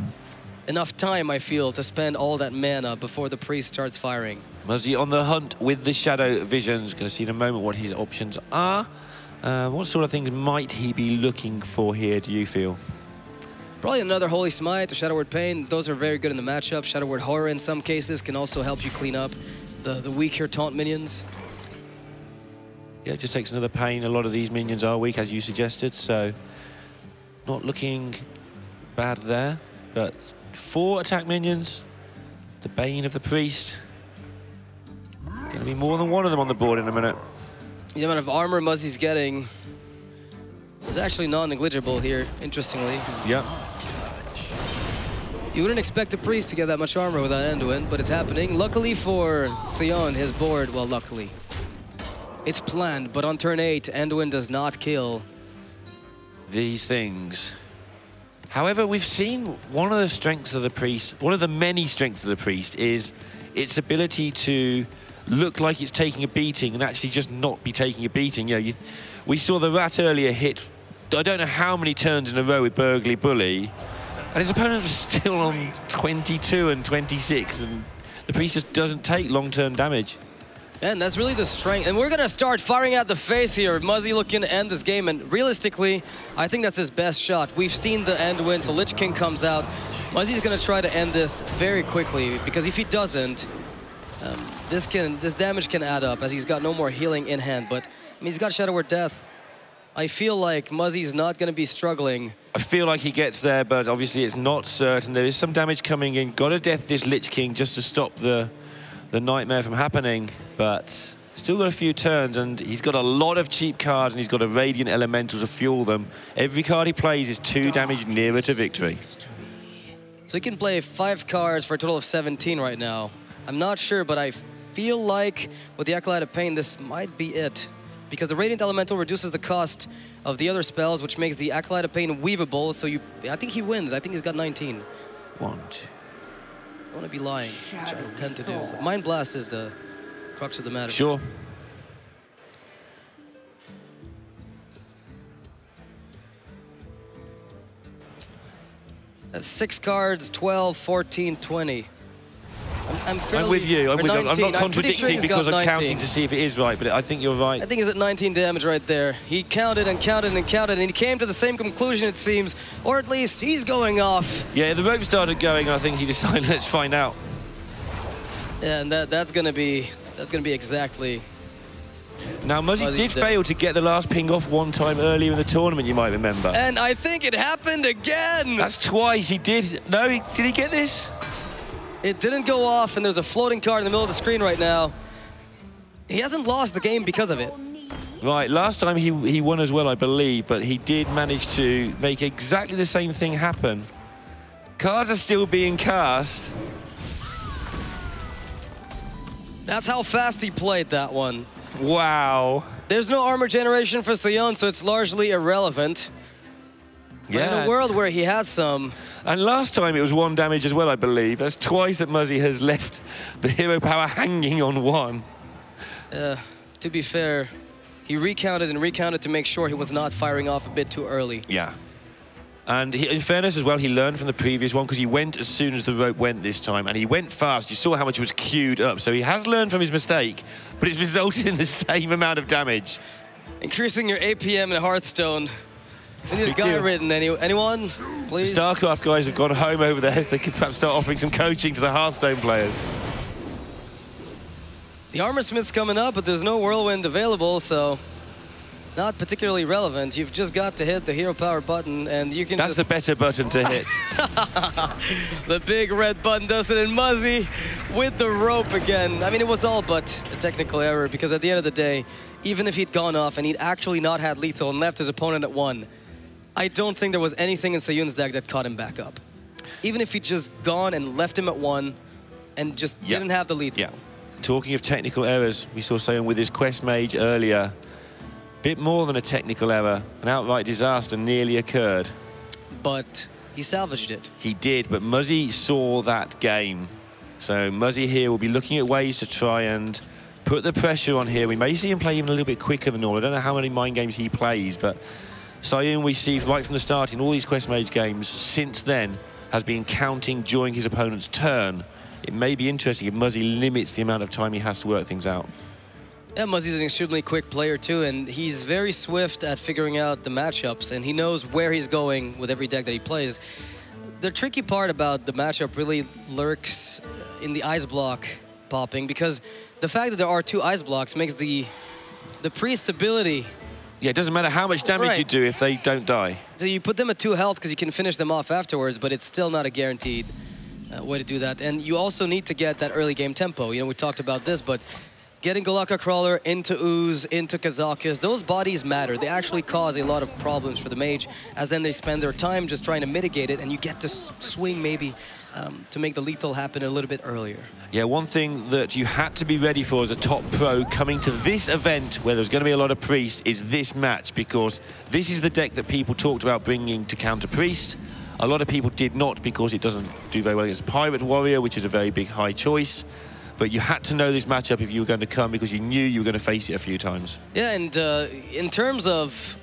enough time, I feel, to spend all that mana before the Priest starts firing. Muzzy on the hunt with the Shadow Visions. Going to see in a moment what his options are. What sort of things might he be looking for here, do you feel? Probably another Holy Smite or Shadow Word Pain. Those are very good in the matchup. Shadow Word Horror in some cases can also help you clean up the weaker taunt minions. Yeah, it just takes another pain. A lot of these minions are weak, as you suggested, so not looking bad there. But 4 attack minions, the bane of the Priest. Going to be more than one of them on the board in a minute. The amount of armor Muzzy's getting is actually non-negligible here, interestingly. Yeah. You wouldn't expect the Priest to get that much armor without Enduin, but it's happening. Luckily for Seohyun, his board, well, luckily. It's planned, but on turn 8, Enduin does not kill these things. However, we've seen one of the strengths of the Priest, one of the many strengths of the Priest is its ability to look like it's taking a beating and actually just not be taking a beating. We saw the Rat earlier hit, I don't know how many turns in a row with Burgly Bully, and his opponent was still on 22 and 26, and the Priest just doesn't take long-term damage. And that's really the strength. And we're going to start firing at the face here. Muzzy looking to end this game, and realistically, I think that's his best shot. We've seen the end win, so Lich King comes out. Muzzy's going to try to end this very quickly, because if he doesn't, this damage can add up, as he's got no more healing in hand. But I mean, he's got Shadow Word Death. I feel like Muzzy's not going to be struggling. I feel like he gets there, but obviously it's not certain. There is some damage coming in. Got to death this Lich King just to stop the nightmare from happening, but still got a few turns, and he's got a lot of cheap cards, and he's got a Radiant Elemental to fuel them. Every card he plays is 2 damage nearer to victory. So he can play 5 cards for a total of 17 right now. I'm not sure, but I feel like with the Acolyte of Pain, this might be it. because the Radiant Elemental reduces the cost of the other spells, which makes the Acolyte of Pain weavable. So I think he wins. I think he's got 19. 1, 2. I want to be lying, which I tend to do. But Mind Blast is the crux of the matter. Sure. That's 6 cards, 12, 14, 20. I'm with you. I'm not contradicting because I'm 19. counting to see if it is right, but I think you're right. I think he's at 19 damage right there. He counted and counted and counted, and he came to the same conclusion, it seems. Or at least he's going off. Yeah, the rope started going, and I think he decided, let's find out. Yeah, and that's gonna be exactly. Now, Muzzy did fail to get the last ping off one time earlier in the tournament, you might remember. And I think it happened again. That's twice he did. No, did he get this? It didn't go off, and there's a floating card in the middle of the screen right now. He hasn't lost the game because of it. Right, last time he won as well, I believe, but he did manage to make exactly the same thing happen. Cards are still being cast. That's how fast he played that one. Wow. There's no armor generation for Seohyun, so it's largely irrelevant. But in a world where he has some... And last time it was 1 damage as well, I believe. That's twice that Muzzy has left the hero power hanging on 1. To be fair, he recounted and recounted to make sure he was not firing off a bit too early. Yeah. And in fairness as well, he learned from the previous one because he went as soon as the rope went this time, and he went fast. You saw how much it was queued up. So he has learned from his mistake, but it's resulted in the same amount of damage. Increasing your APM in Hearthstone. We need a guy written. Anyone? Please? The StarCraft guys have gone home over there. They could perhaps start offering some coaching to the Hearthstone players. The Armor Smith's coming up, but there's no Whirlwind available, so not particularly relevant. You've just got to hit the hero power button, and you can That's the better button to hit. The big red button does it, and Muzzy with the rope again. I mean, it was all but a technical error, because at the end of the day, even if he'd gone off and he'd actually not had lethal and left his opponent at 1, I don't think there was anything in Seohyun's deck that caught him back up. Even if he'd just gone and left him at 1 and just didn't have the lethal. Yeah. Talking of technical errors, we saw Seohyun with his Quest Mage earlier. Bit more than a technical error. An outright disaster nearly occurred. But he salvaged it. He did, but Muzzy saw that game. So Muzzy here will be looking at ways to try and put the pressure on here. We may see him play even a little bit quicker than normal. I don't know how many mind games he plays, but Seohyun, we see right from the start in all these Quest Mage games since then, has been counting during his opponent's turn. It may be interesting if Muzzy limits the amount of time he has to work things out. Yeah, Muzzy's an extremely quick player too, and he's very swift at figuring out the matchups, and he knows where he's going with every deck that he plays. The tricky part about the matchup really lurks in the ice block popping, because the fact that there are 2 ice blocks makes the priest's ability... Yeah, it doesn't matter how much damage you do if they don't die. So you put them at 2 health because you can finish them off afterwards, but it's still not a guaranteed way to do that. And you also need to get that early game tempo. You know, we talked about this, but getting Golakka Crawler into Ooze, into Kazakus, those bodies matter. They actually cause a lot of problems for the mage, as then they spend their time just trying to mitigate it, and you get to swing maybe to make the lethal happen a little bit earlier. Yeah, one thing that you had to be ready for as a top pro coming to this event where there's going to be a lot of Priest is this match, because this is the deck that people talked about bringing to counter Priest. A lot of people did not, because it doesn't do very well against Pirate Warrior, which is a very big high choice. But you had to know this matchup if you were going to come, because you knew you were going to face it a few times. Yeah, and in terms of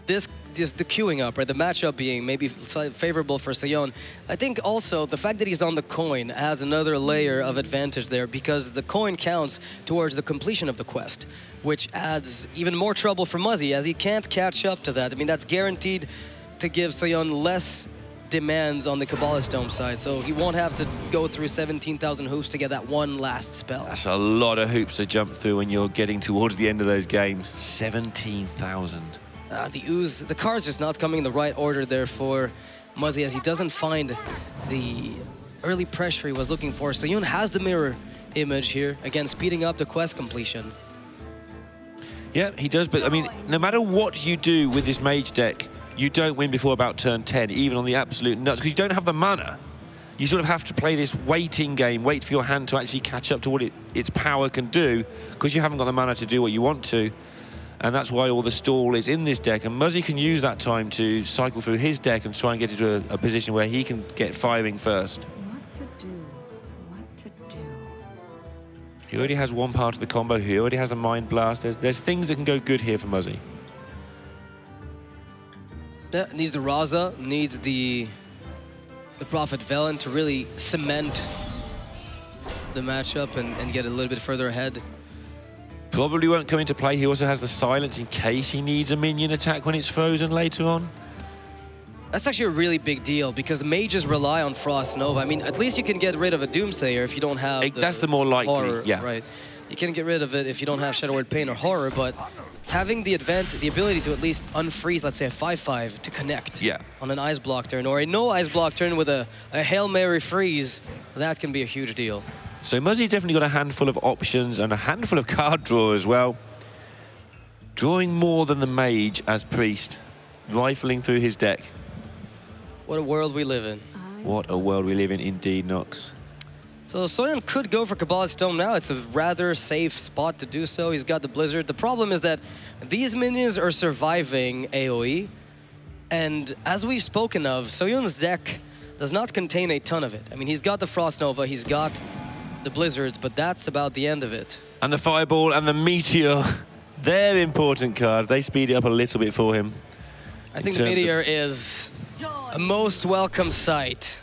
the queuing up, right, the matchup being maybe favorable for Seohyun, I think also the fact that he's on the coin adds another layer of advantage there, because the coin counts towards the completion of the quest, which adds even more trouble for Muzzy, as he can't catch up to that. I mean, that's guaranteed to give Seohyun less demands on the Kabbalist Dome side, so he won't have to go through 17,000 hoops to get that one last spell. That's a lot of hoops to jump through when you're getting towards the end of those games. 17,000. The Ooze, the card's just not coming in the right order there for Muzzy, as he doesn't find the early pressure he was looking for. Seohyun has the mirror image here, again speeding up the quest completion. Yeah, he does, but I mean, no matter what you do with this mage deck, you don't win before about turn 10, even on the absolute nuts, because you don't have the mana. You sort of have to play this waiting game, wait for your hand to actually catch up to what its power can do, because you haven't got the mana to do what you want to. And that's why all the stall is in this deck. And Muzzy can use that time to cycle through his deck and try and get into a position where he can get firing first. What to do? What to do? He already has one part of the combo. He already has a Mind Blast. There's things that can go good here for Muzzy. That needs the Raza, needs the Prophet Velen to really cement the matchup and get a little bit further ahead. Probably won't come into play. He also has the silence in case he needs a minion attack when it's frozen later on. That's actually a really big deal because the mages rely on Frost Nova. I mean, at least you can get rid of a Doomsayer if you don't have That's the more likely, horror, yeah. Right. You can get rid of it if you don't have Shadow Word Pain or Horror, but having the ability to at least unfreeze, let's say a 5/5 to connect on an Ice Block turn, or a no Ice Block turn with a Hail Mary freeze, that can be a huge deal. So Muzzy definitely got a handful of options and a handful of card draw as well. Drawing more than the mage as Priest, rifling through his deck. What a world we live in. What a world we live in indeed, Nox. So Seohyun could go for Kabbalah's Tome now. It's a rather safe spot to do so. He's got the Blizzard. The problem is that these minions are surviving AoE. And as we've spoken of, Seohyun's deck does not contain a ton of it. I mean, he's got the Frost Nova, he's got the Blizzards, but that's about the end of it. And the Fireball and the Meteor, they're important cards. They speed it up a little bit for him. I think the Meteor is a most welcome sight.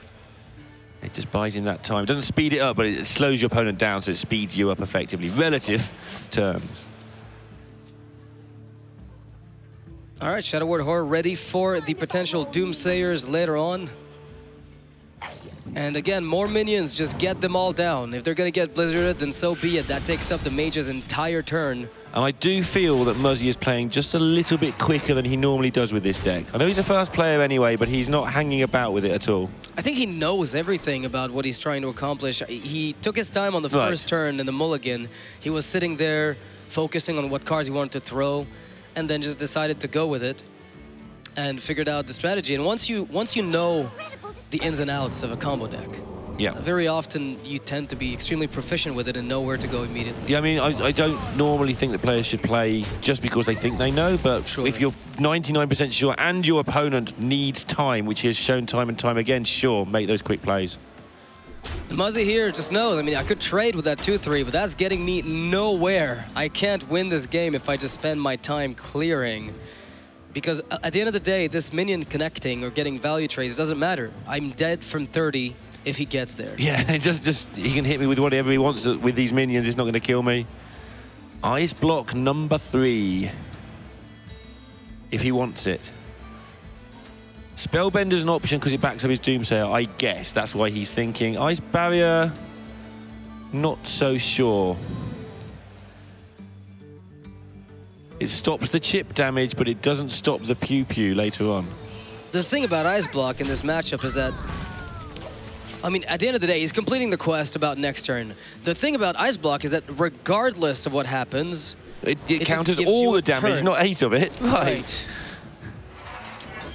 It just buys him that time. It doesn't speed it up, but it slows your opponent down, so it speeds you up effectively, relative terms. All right, Shadow Word Horror ready for the potential Doomsayers later on. And again, more minions, just get them all down. If they're going to get Blizzarded, then so be it. That takes up the mage's entire turn. And I do feel that Muzzy is playing just a little bit quicker than he normally does with this deck. I know he's a fast player anyway, but he's not hanging about with it at all. I think he knows everything about what he's trying to accomplish. He took his time on the first turn in the mulligan. He was sitting there focusing on what cards he wanted to throw, and then just decided to go with it and figured out the strategy. And once you know the ins and outs of a combo deck, very often you tend to be extremely proficient with it and know where to go immediately. Yeah, I mean, I don't normally think that players should play just because they think they know, but if you're 99% sure and your opponent needs time, which he has shown time and time again, sure, make those quick plays. And Muzzy here just knows, I mean, I could trade with that 2-3, but that's getting me nowhere. I can't win this game if I just spend my time clearing. Because at the end of the day, this minion connecting or getting value trades, it doesn't matter. I'm dead from 30 if he gets there. Yeah, he can hit me with whatever he wants with these minions. It's not going to kill me. Ice block number 3. If he wants it. Spellbender's an option because it backs up his Doomsayer, I guess. That's why he's thinking. Ice Barrier, not so sure. It stops the chip damage, but it doesn't stop the pew-pew later on. The thing about Ice Block in this matchup is that, I mean, at the end of the day, he's completing the quest about next turn. The thing about Ice Block is that regardless of what happens, it counters all the damage, not 8 of it. Right.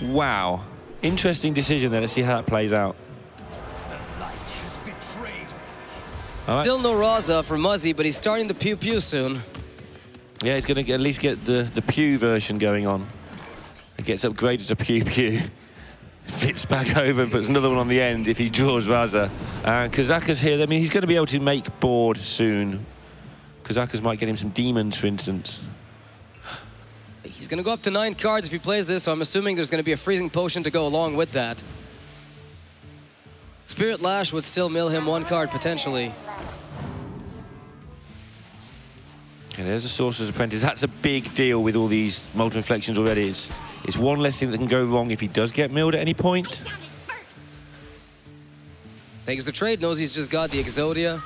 Wow. Interesting decision there. Let's see how that plays out. Still no Raza for Muzzy, but he's starting the pew-pew soon. Yeah, he's going to at least get the Pew version going on. It gets upgraded to Pew Pew. Flips back over and puts another one on the end if he draws Raza. And Kazaka's here. I mean, he's going to be able to make board soon. Kazaka's might get him some demons, for instance. He's going to go up to 9 cards if he plays this, so I'm assuming there's going to be a freezing potion to go along with that. Spirit Lash would still mill him 1 card, potentially. Okay, there's a Sorcerer's Apprentice. That's a big deal with all these multiple inflections already. It's one less thing that can go wrong if he does get milled at any point. Takes the trade, knows he's just got the Exodia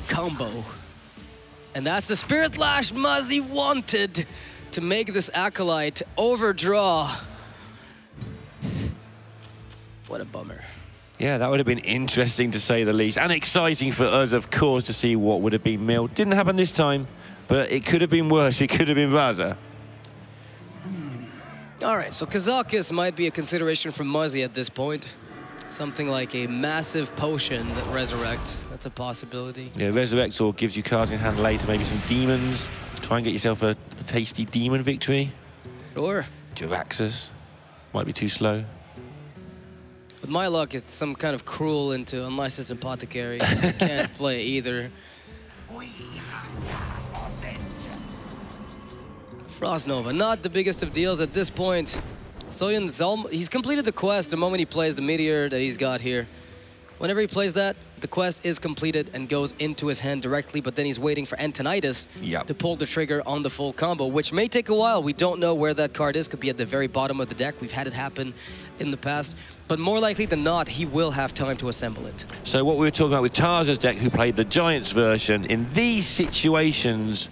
combo. And that's the Spirit Lash Muzzy wanted to make this Acolyte overdraw. What a bummer. Yeah, that would have been interesting to say the least. And exciting for us, of course, to see what would have been milled. Didn't happen this time. But it could have been worse. It could have been Raza. All right, so Kazakis might be a consideration for Muzzy at this point. Something like a massive potion that resurrects. That's a possibility. Yeah, resurrects or gives you cards in hand later. Maybe some demons. Try and get yourself a tasty demon victory. Sure. Jiraxxus. Might be too slow. With my luck, it's some kind of cruel into, unless it's apothecary. I can't play either. Frostnova, not the biggest of deals at this point. Seohyun, he's completed the quest the moment he plays the meteor that he's got here. Whenever he plays that, the quest is completed and goes into his hand directly, but then he's waiting for Antonidas to pull the trigger on the full combo, which may take a while. We don't know where that card is. Could be at the very bottom of the deck. We've had it happen in the past. But more likely than not, he will have time to assemble it. So what we were talking about with Tarza's deck, who played the Giants version, in these situations,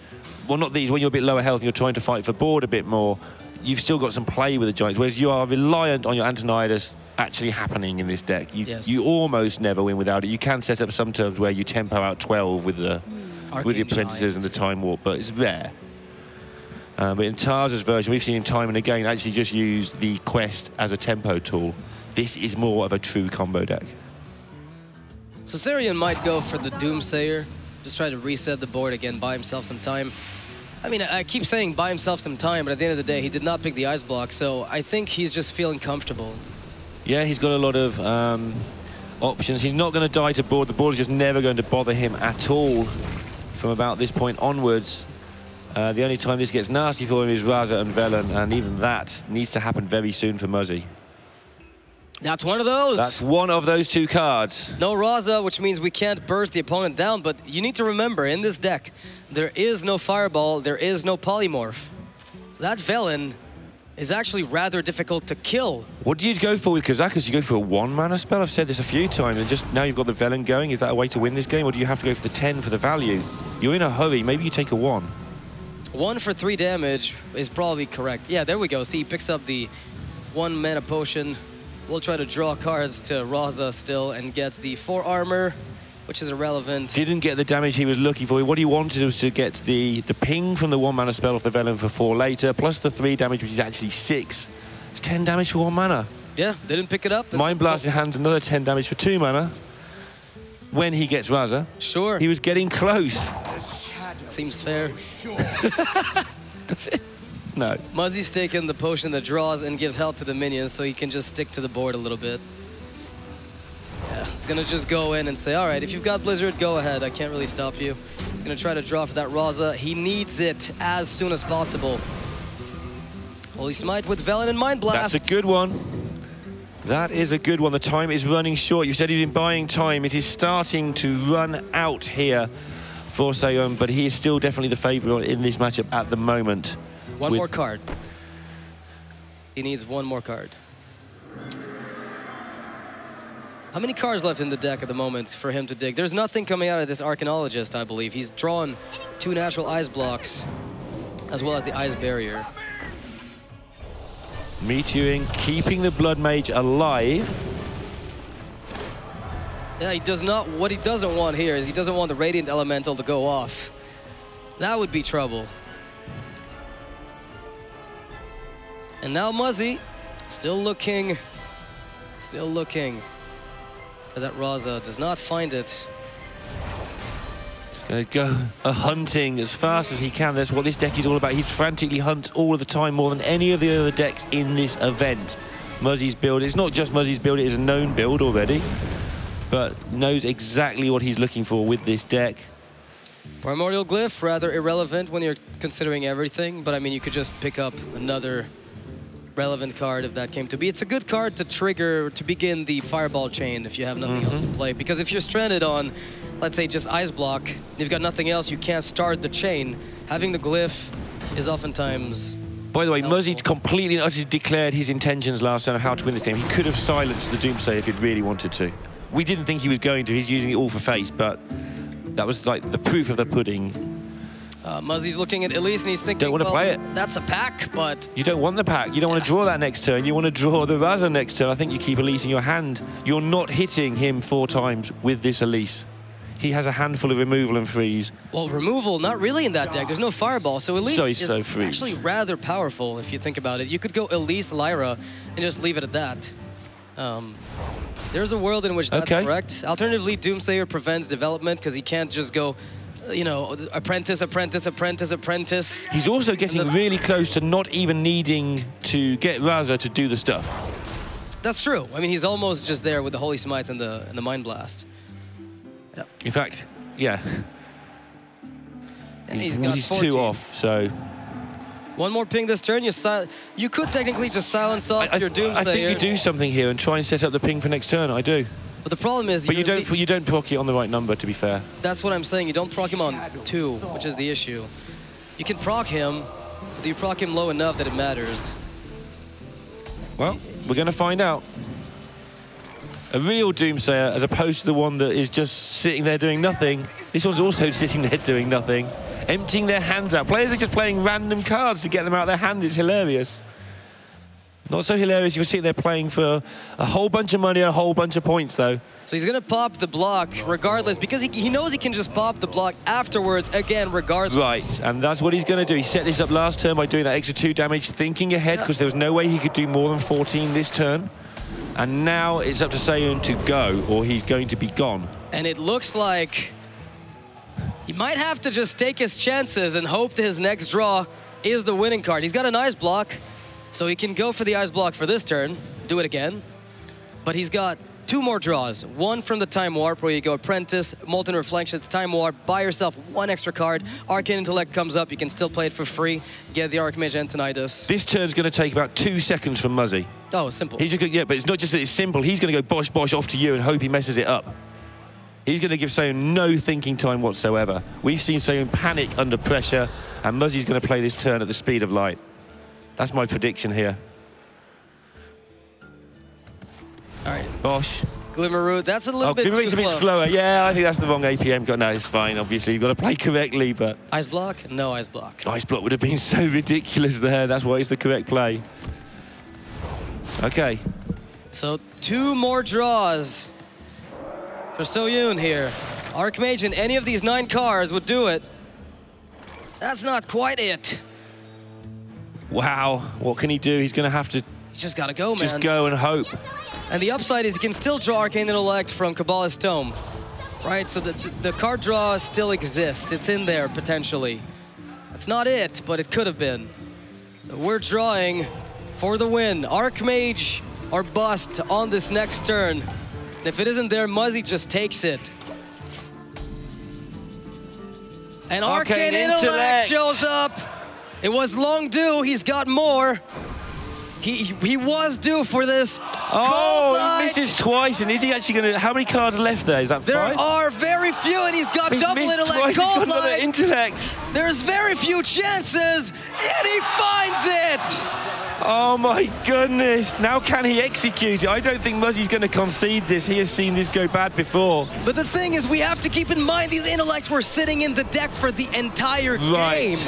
well, not these, when you're a bit lower health and you're trying to fight for board a bit more, you've still got some play with the Giants, whereas you are reliant on your Antonidas actually happening in this deck. You almost never win without it. You can set up some terms where you tempo out 12 with the with the apprentices and the time warp, but it's rare. But in Tarza's version, we've seen him time and again actually just use the quest as a tempo tool. This is more of a true combo deck. So Seohyun might go for the Doomsayer, just try to reset the board again, buy himself some time. I mean, I keep saying buy himself some time, but at the end of the day, he did not pick the ice block, so I think he's just feeling comfortable. Yeah, he's got a lot of options. He's not going to die to board. The board is just never going to bother him at all from about this point onwards. The only time this gets nasty for him is Raza and Velen, and even that needs to happen very soon for Muzzy. That's one of those. That's one of those two cards. No Raza, which means we can't burst the opponent down, but you need to remember, in this deck, there is no Fireball, there is no Polymorph. So that Velen is actually rather difficult to kill. What do you go for with Kazakus? You go for a 1-mana spell? I've said this a few times, and just now you've got the Velen going. Is that a way to win this game, or do you have to go for the 10 for the value? You're in a hurry. Maybe you take a 1. 1 for 3 damage is probably correct. Yeah, there we go. See, he picks up the 1-mana potion. We'll try to draw cards to Raza still and gets the 4 armor, which is irrelevant. Didn't get the damage he was looking for. What he wanted was to get the ping from the 1-mana spell off the Velen for 4 later, plus the 3 damage, which is actually 6. It's 10 damage for 1 mana. Yeah, didn't pick it up. Mind Blast in hands, another 10 damage for 2 mana. When he gets Raza. Sure. He was getting close. Seems fair. That's it. No. Muzzy's taken the potion that draws and gives health to the minions, so he can just stick to the board a little bit. Yeah, he's gonna just go in and say, all right, if you've got Blizzard, go ahead. I can't really stop you. He's gonna try to draw for that Raza. He needs it as soon as possible. Holy Smite with Velen and Mind Blast. That's a good one. That is a good one. The time is running short. You said he's been buying time. It is starting to run out here for Seohyun, but he is still definitely the favourite in this matchup at the moment. One more card. He needs one more card. How many cards left in the deck at the moment for him to dig? There's nothing coming out of this Archaeologist, I believe. He's drawn 2 natural ice blocks, as well as the ice barrier. Meteoring, keeping the Blood Mage alive. Yeah, he does not. What he doesn't want here is he doesn't want the Radiant Elemental to go off. That would be trouble. And now Muzzy, still looking for that Raza, does not find it. Gonna go hunting as fast as he can. That's what this deck is all about. He frantically hunts all of the time, more than any of the other decks in this event. Muzzy's build, it's not just Muzzy's build, it is a known build already, but knows exactly what he's looking for with this deck. Primordial Glyph, rather irrelevant when you're considering everything, but I mean, you could just pick up another relevant card if that came to be. It's a good card to trigger, to begin the Fireball chain if you have nothing else to play, because if you're stranded on, let's say, just Ice Block, you've got nothing else, you can't start the chain. Having the Glyph is oftentimes By the way, helpful. Muzzy completely and utterly declared his intentions last time of how to win this game. He could have silenced the Doomsayer if he'd really wanted to. We didn't think he was going to. He's using it all for face, but that was like the proof of the pudding. Muzzy's looking at Elise and he's thinking, don't want to play it. That's a pack, but... You don't want the pack. You don't want to draw that next turn. You want to draw the Raza next turn. I think you keep Elise in your hand. You're not hitting him 4 times with this Elise. He has a handful of removal and freeze. Well, removal, not really in that deck. There's no Fireball, so Elise is actually rather powerful if you think about it. You could go Elise, Lyra, and just leave it at that. There's a world in which that's correct. Alternatively, Doomsayer prevents development because he can't just go, you know, apprentice, apprentice, apprentice, apprentice. He's also getting really close to not even needing to get Raza to do the stuff. That's true. I mean, he's almost just there with the Holy Smites and the Mind Blast. Yeah. In fact, yeah. And he's got 14. 2 off, so... One more ping this turn, you could technically just silence off your Doomsayer. I think you do something here and try and set up the ping for next turn, I do. But the problem is... But you don't proc it on the right number, to be fair. That's what I'm saying, you don't proc him on 2, which is the issue. You can proc him, but you proc him low enough that it matters. Well, we're going to find out. A real Doomsayer, as opposed to the one that is just sitting there doing nothing. This one's also sitting there doing nothing. Emptying their hands out. Players are just playing random cards to get them out of their hand. It's hilarious. Not so hilarious if you're sitting there playing for a whole bunch of money, a whole bunch of points, though. So he's going to pop the block regardless, because he knows he can just pop the block afterwards, again, regardless. Right, and that's what he's going to do. He set this up last turn by doing that extra 2 damage, thinking ahead, because there was no way he could do more than 14 this turn. And now it's up to Seohyun to go, or he's going to be gone. And it looks like he might have to just take his chances and hope that his next draw is the winning card. He's got an Ice Block, so he can go for the Ice Block for this turn, do it again. But he's got 2 more draws. One from the Time Warp, where you go Apprentice, Molten Reflections, Time Warp, buy yourself 1 extra card. Arcane Intellect comes up, you can still play it for free. Get the Archmage Antonidas. This turn's going to take about 2 seconds from Muzzy. Oh, simple. He's just gonna, yeah, but it's not just that it's simple. He's going to go bosh, bosh off to you and hope he messes it up. He's going to give Seohyun no thinking time whatsoever. We've seen Seohyun panic under pressure, and Muzzy's going to play this turn at the speed of light. That's my prediction here. All right. Bosh. Glimmerroot, that's a little bit too slow. Glimmerroot's a bit slower. Yeah, I think that's the wrong APM. No, it's fine, obviously. You've got to play correctly, but... Ice Block? No Ice Block. Ice Block would have been so ridiculous there. That's why it's the correct play. Okay. So 2 more draws for Seohyun here. Archmage in any of these 9 cards would do it. That's not quite it. Wow, what can he do? He's going to have to... He's just got to go, man. Just go and hope. And the upside is he can still draw Arcane Intellect from Kabbalah's Tome. Right, so the card draw still exists. It's in there, potentially. That's not it, but it could have been. So we're drawing for the win. Archmage or bust on this next turn. And if it isn't there, Muzzy just takes it. And Arcane Intellect shows up. It was long due. He's got more. He was due for this. Oh, he misses twice. And is he actually going to... How many cards left there? Is that 5? There are very few, and he's got double intellect. Cold Light. Intellect. There's very few chances, and he finds it. Oh my goodness. Now can he execute it? I don't think Muzzy's going to concede this. He has seen this go bad before. But the thing is, we have to keep in mind these intellects were sitting in the deck for the entire game.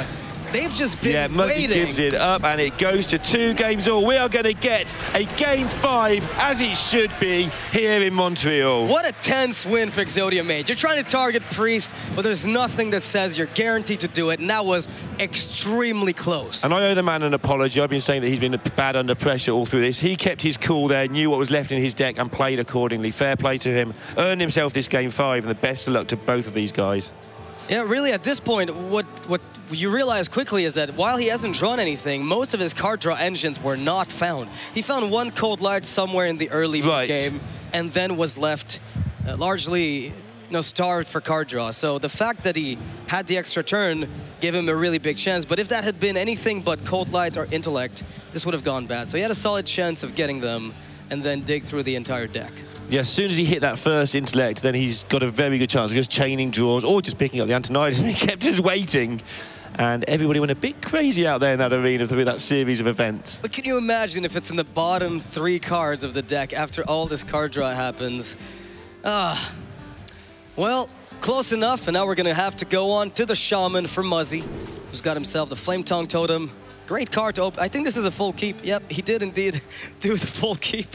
They've just been Muzzy gives it up, and it goes to 2 games all. We are going to get a Game 5, as it should be, here in Montreal. What a tense win for Exodia Mage. You're trying to target Prix, but there's nothing that says you're guaranteed to do it, and that was extremely close. And I owe the man an apology. I've been saying that he's been bad under pressure all through this. He kept his cool there, knew what was left in his deck, and played accordingly. Fair play to him. Earned himself this Game 5, and the best of luck to both of these guys. Yeah, really, at this point, what you realize quickly is that while he hasn't drawn anything, most of his card draw engines were not found. He found 1 Cold Light somewhere in the early game, and then was left largely, starved for card draw. So the fact that he had the extra turn gave him a really big chance. But if that had been anything but Cold Light or Intellect, this would have gone bad. So he had a solid chance of getting them, and then dig through the entire deck. Yeah, as soon as he hit that first Intellect, then he's got a very good chance of just chaining draws or just picking up the Antonidas. He kept just waiting. And everybody went a bit crazy out there in that arena through that series of events. But can you imagine if it's in the bottom 3 cards of the deck after all this card draw happens? Well, close enough, and now we're going to have to go on to the Shaman for Muzzy, who's got himself the Flame Tongue Totem. Great card to open. I think this is a full keep. Yep, he did indeed do the full keep.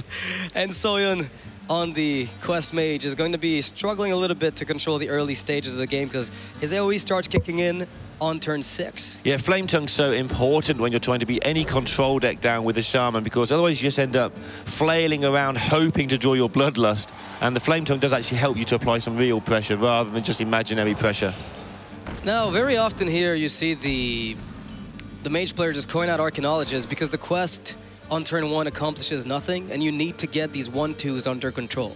And Seohyun on the Quest Mage is going to be struggling a little bit to control the early stages of the game because his AoE starts kicking in on turn 6. Yeah, Flame Tongue's so important when you're trying to beat any control deck down with a Shaman, because otherwise you just end up flailing around hoping to draw your Bloodlust, and the Flame Tongue does actually help you to apply some real pressure rather than just imaginary pressure. Now, very often here you see the mage player just coin out Archaeologist because the quest on turn 1 accomplishes nothing, and you need to get these 1/2s under control.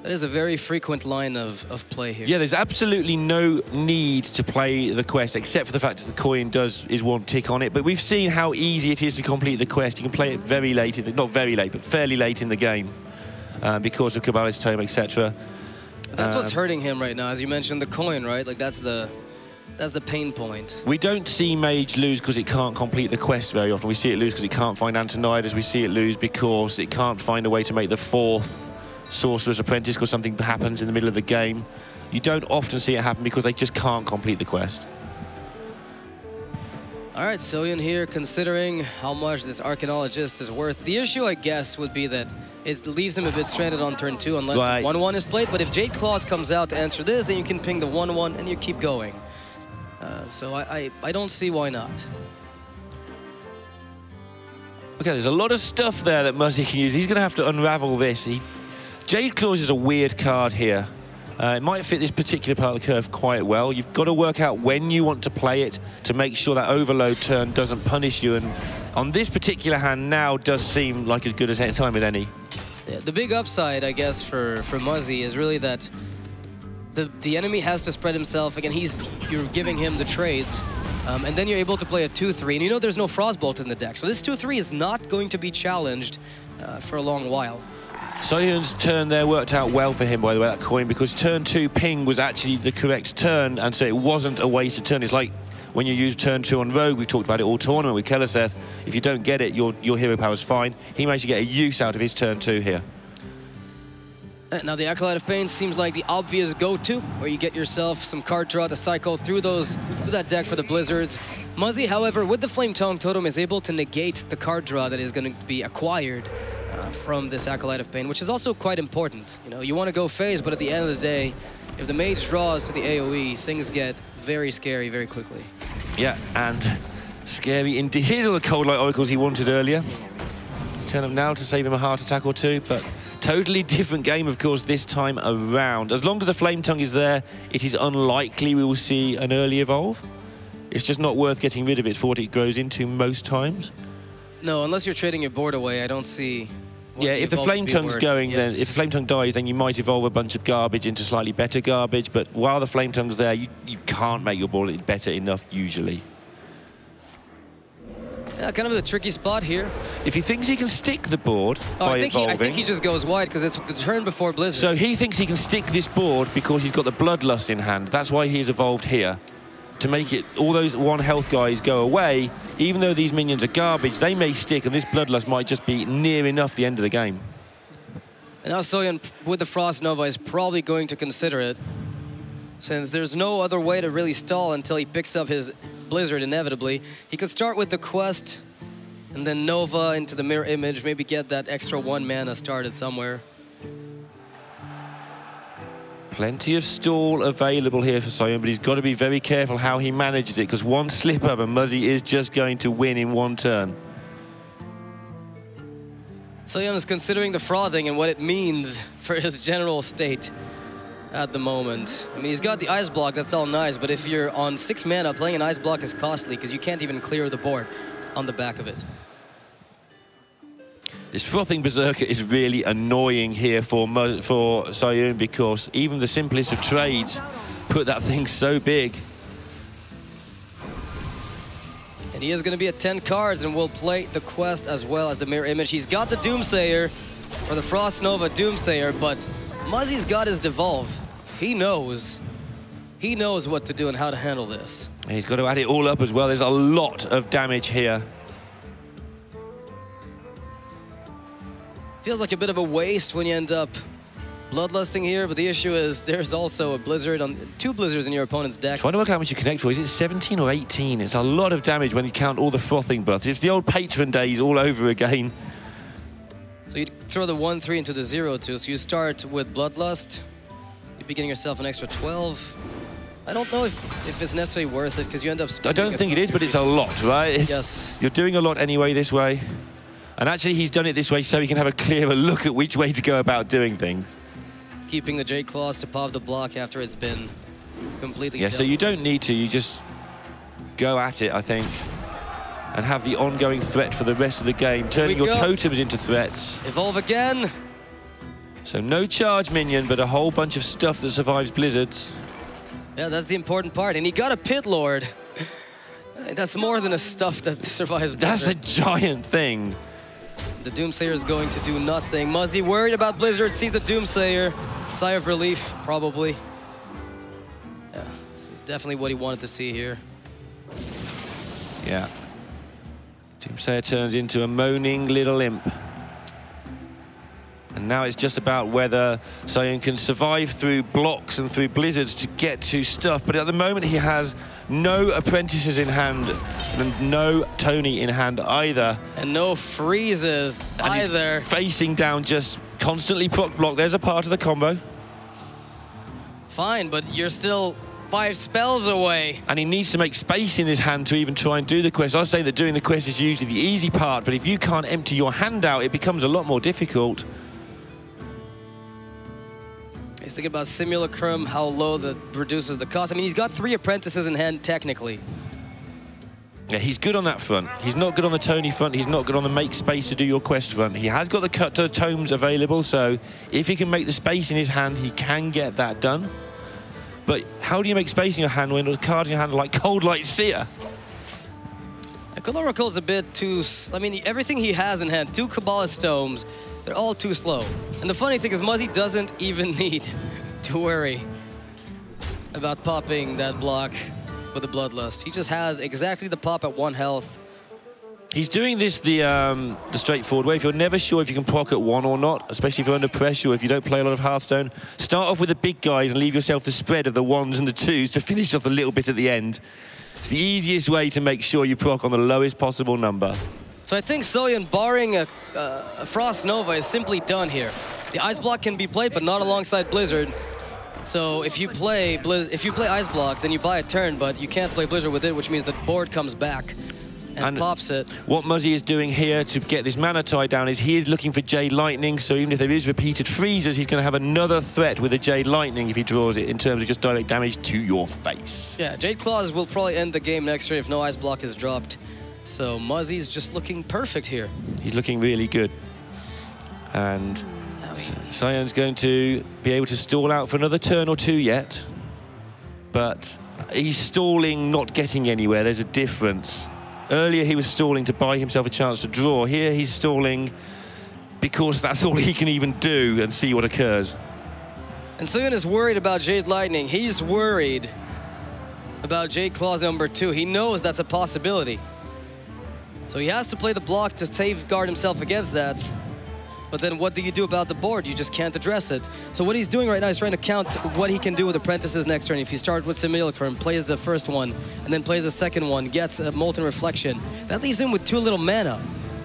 That is a very frequent line of play here. Yeah, there's absolutely no need to play the quest, except for the fact that the coin is 1 tick on it. But we've seen how easy it is to complete the quest. You can play it very late, not very late, but fairly late in the game because of Kabbalah's Tome, etc. That's what's hurting him right now, as you mentioned, the coin, right? Like that's the pain point. We don't see Mage lose because it can't complete the quest very often. We see it lose because it can't find Antonidas. We see it lose because it can't find a way to make the 4th Sorcerer's Apprentice because something happens in the middle of the game. You don't often see it happen because they just can't complete the quest. All right, Seohyun here considering how much this Archaeologist is worth. The issue, I guess, would be that it leaves him a bit stranded on turn 2 unless 1/1 is played. But if Jade Claws comes out to answer this, then you can ping the 1/1 and you keep going. So I don't see why not. Okay, there's a lot of stuff there that Muzzy can use. He's going to have to unravel this. Jade Claws is a weird card here. It might fit this particular part of the curve quite well. You've got to work out when you want to play it to make sure that overload turn doesn't punish you. And on this particular hand now does seem like as good as any time with any. Yeah, the big upside, I guess, for Muzzy is really that the enemy has to spread himself. Again, you're giving him the trades. And then you're able to play a 2/3, and you know there's no Frostbolt in the deck. So this 2/3 is not going to be challenged for a long while. Seohyun's turn there worked out well for him, by the way, that coin, because turn 2 ping was actually the correct turn, and so it wasn't a wasted turn. It's like when you use turn 2 on Rogue, we talked about it all tournament with Keleseth. If you don't get it, your hero power's fine. He managed to get a use out of his turn 2 here. Now the Acolyte of Pain seems like the obvious go-to, where you get yourself some card draw to cycle through that deck for the Blizzards. Muzzy, however, with the Flame Tongue Totem, is able to negate the card draw that is going to be acquired from this Acolyte of Pain, which is also quite important. You know, you want to go phase, but at the end of the day, if the mage draws to the AoE, things get very scary very quickly. Yeah, and scary indeed. Here's all the Cold Light Oracles he wanted earlier. Turn up now to save him a heart attack or 2, but totally different game, of course, this time around. As long as the Flame Tongue is there, it is unlikely we will see an early evolve. It's just not worth getting rid of it for what it grows into most times. No, unless you're trading your board away, I don't see... Yeah, if the Flame Tongue's going, then if the Flame Tongue dies, then you might evolve a bunch of garbage into slightly better garbage, but while the Flame Tongue's there, you can't make your board better enough, usually. Yeah, kind of a tricky spot here. If he thinks he can stick the board by evolving... I think he just goes wide because it's the turn before Blizzard. So he thinks he can stick this board because he's got the Bloodlust in hand. That's why he's evolved here. To make it, all those 1 health guys go away, even though these minions are garbage, they may stick, and this Bloodlust might just be near enough the end of the game. And now Seohyun, with the Frost Nova, is probably going to consider it, since there's no other way to really stall until he picks up his Blizzard inevitably. He could start with the quest, and then Nova into the mirror image, maybe get that extra 1 mana started somewhere. Plenty of stall available here for Seohyun, but he's got to be very careful how he manages it, because 1 slip-up and Muzzy is just going to win in 1 turn. Seohyun is considering the frothing and what it means for his general state at the moment. I mean, he's got the Ice Block, that's all nice, but if you're on 6 mana, playing an Ice Block is costly because you can't even clear the board on the back of it. This Frothing Berserker is really annoying here for Seohyun, because even the simplest of trades put that thing so big. And he is going to be at 10 cards and will play the quest as well as the mirror image. He's got the Doomsayer for the Frost Nova Doomsayer, but Muzzy's got his Devolve. He knows what to do and how to handle this. And he's got to add it all up as well. There's a lot of damage here. Feels like a bit of a waste when you end up bloodlusting here, but the issue is there's also a Blizzard on 2 Blizzards in your opponent's deck. Trying to work out how much you connect for. Is it 17 or 18? It's a lot of damage when you count all the Frothing buffs. It's the old Patron days all over again. So you throw the 1/3 into the 0/2. So you start with Bloodlust. You'd be getting yourself an extra 12. I don't know if it's necessarily worth it, because you end up... I don't think it is, but it's a lot, right? Yes. You're doing a lot anyway this way. And actually, he's done it this way so he can have a clearer look at which way to go about doing things. Keeping the Jade Claws to pop the block after it's been completely Yeah, done. so you don't need to. You just go at it, I think, and have the ongoing threat for the rest of the game, turning your totems into threats. Evolve again. So no charge minion, but a whole bunch of stuff that survives blizzards. Yeah, that's the important part. And he got a Pit Lord. That's more than a stuff that survives blizzard. That's a giant thing. The Doomsayer is going to do nothing. Muzzy worried about Blizzard, sees the Doomsayer. Sigh of relief, probably. Yeah, so it's definitely what he wanted to see here. Yeah. Doomsayer turns into a moaning little imp. And now it's just about whether Seohyun can survive through blocks and through blizzards to get to stuff. But at the moment, he has no apprentices in hand and no Tony in hand either. And no freezes either. He's facing down just constantly proc block. There's a part of the combo. Fine, but you're still 5 spells away. And he needs to make space in his hand to even try and do the quest. I was saying that doing the quest is usually the easy part, but if you can't empty your hand out, it becomes a lot more difficult. He's thinking about Simulacrum, how low that reduces the cost. I mean, he's got 3 apprentices in hand, technically. Yeah, he's good on that front. He's not good on the Tony front. He's not good on the make space to do your quest front. He has got the cut to the tomes available, so if he can make the space in his hand, he can get that done. But how do you make space in your hand when the cards in your hand are like Cold Light Seer? Cold Oracle's a bit too... I mean, everything he has in hand, 2 Kabbalist Tomes, they're all too slow. And the funny thing is, Muzzy doesn't even need to worry about popping that block with the Bloodlust. He just has exactly the pop at 1 health. He's doing this the straightforward way. If you're never sure if you can proc at 1 or not, especially if you're under pressure or if you don't play a lot of Hearthstone, start off with the big guys and leave yourself the spread of the 1s and the 2s to finish off a little bit at the end. It's the easiest way to make sure you proc on the lowest possible number. So I think Seohyun, barring a Frost Nova, is simply done here. The Ice Block can be played, but not alongside Blizzard. So if you play Ice Block, then you buy a turn, but you can't play Blizzard with it, which means the board comes back and pops it. What Muzzy is doing here to get this mana tie down is he is looking for Jade Lightning, so even if there is repeated freezes, he's going to have another threat with a Jade Lightning if he draws it in terms of just direct damage to your face. Yeah, Jade Claws will probably end the game next turn if no Ice Block is dropped. So Muzzy's just looking perfect here. He's looking really good. And Seohyun's going to be able to stall out for another turn or 2 yet. But he's stalling, not getting anywhere. There's a difference. Earlier he was stalling to buy himself a chance to draw. Here he's stalling because that's all he can even do and see what occurs. And Seohyun is worried about Jade Lightning. He's worried about Jade Claws number 2. He knows that's a possibility. So he has to play the block to safeguard himself against that. But then what do you do about the board? You just can't address it. So what he's doing right now is trying to count what he can do with apprentices next turn. If he starts with Simulacrum, plays the first one, and then plays the second one, gets a Molten Reflection, that leaves him with 2 little mana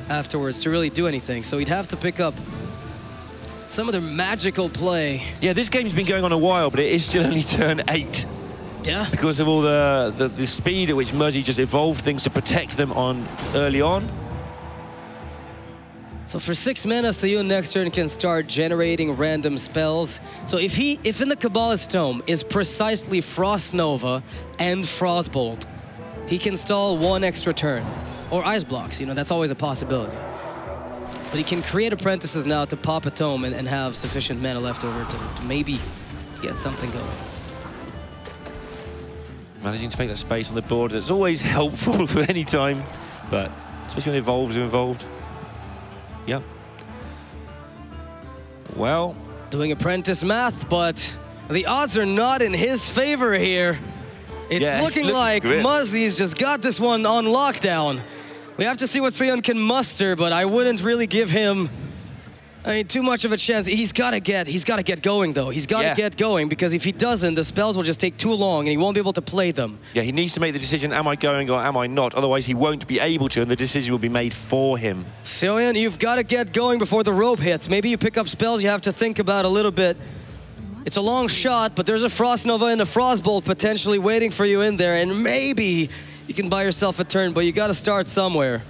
afterwards to really do anything. So he'd have to pick up some other magical play. Yeah, this game's been going on a while, but it is still only turn 8. Yeah. Because of all the speed at which Muzzy just evolved things to protect them on early on. So for 6 mana, Seohyun next turn can start generating random spells. So if in the Kabbalist Tome is precisely Frost Nova and Frostbolt, he can stall 1 extra turn. Or Ice Blocks, you know, that's always a possibility. But he can create apprentices now to pop a tome and have sufficient mana left over to maybe get something going. Managing to make that space on the board, it's always helpful for any time, but especially when evolves are involved. Yeah. Well. Doing apprentice math, but the odds are not in his favor here. It's looking like Muzzy's just got this one on lockdown. We have to see what Seohyun can muster, but I wouldn't really give him too much of a chance. He's got to get going, though. He's got to get going, because if he doesn't, the spells will just take too long, and he won't be able to play them. Yeah, he needs to make the decision, am I going or am I not? Otherwise, he won't be able to, and the decision will be made for him. Seohyun, you've got to get going before the rope hits. Maybe you pick up spells you have to think about a little bit It's a long shot, but there's a Frost Nova and a Frostbolt potentially waiting for you in there, and maybe you can buy yourself a turn, but you gotta start somewhere.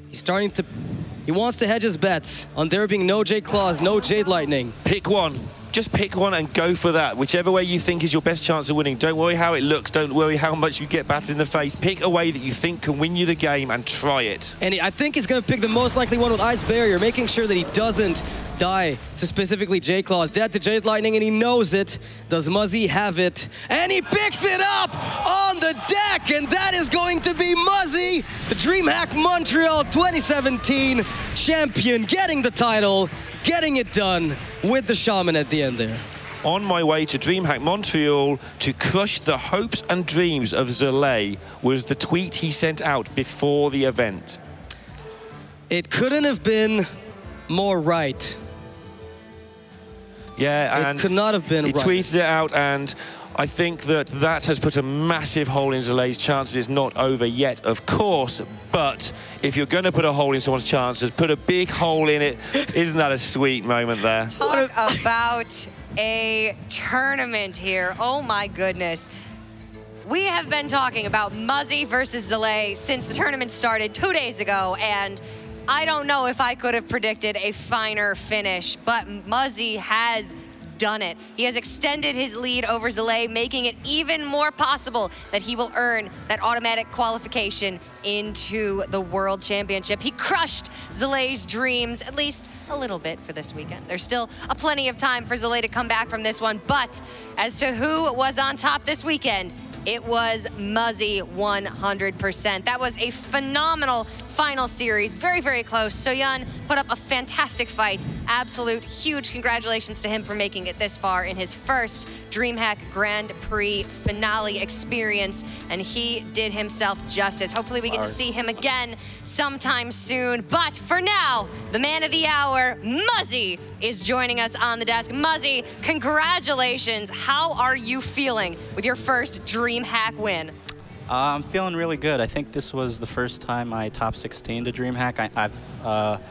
He wants to hedge his bets on there being no Jade Claws, no Jade Lightning. Pick one. Just pick one and go for that. Whichever way you think is your best chance of winning. Don't worry how it looks. Don't worry how much you get battered in the face. Pick a way that you think can win you the game and try it. And I think he's going to pick the most likely one with Ice Barrier, making sure that he doesn't die to specifically Jade Claws. Dead to Jade Lightning, and he knows it. Does Muzzy have it? And he picks it up on the deck, and that is going to be Muzzy, the DreamHack Montreal 2017 champion, getting the title, getting it done with the Shaman at the end there. On my way to DreamHack Montreal to crush the hopes and dreams of Zalay was the tweet he sent out before the event. It couldn't have been more right. Yeah, and it could not have been he right. tweeted it out, and I think that has put a massive hole in Zalay's chances. It's not over yet, of course, but if you're going to put a hole in someone's chances, put a big hole in it. Isn't that a sweet moment there? Talk about a tournament here. Oh my goodness. We have been talking about Muzzy versus Zalay since the tournament started 2 days ago, and I don't know if I could have predicted a finer finish, but Muzzy has done it. He has extended his lead over Zalay, making it even more possible that he will earn that automatic qualification into the World Championship. He crushed Zalay's dreams, at least a little bit for this weekend. There's still plenty of time for Zalay to come back from this one, but as to who was on top this weekend, it was Muzzy 100%. That was a phenomenal final series, very, very close. Seohyun put up a fantastic fight. Absolute huge congratulations to him for making it this far in his first DreamHack Grand Prix finale experience, and he did himself justice. Hopefully we get to see him again sometime soon, but for now, the man of the hour, Muzzy, is joining us on the desk. Muzzy, congratulations. How are you feeling with your first DreamHack win? I'm feeling really good. I think this was the first time I top 16 to DreamHack. I've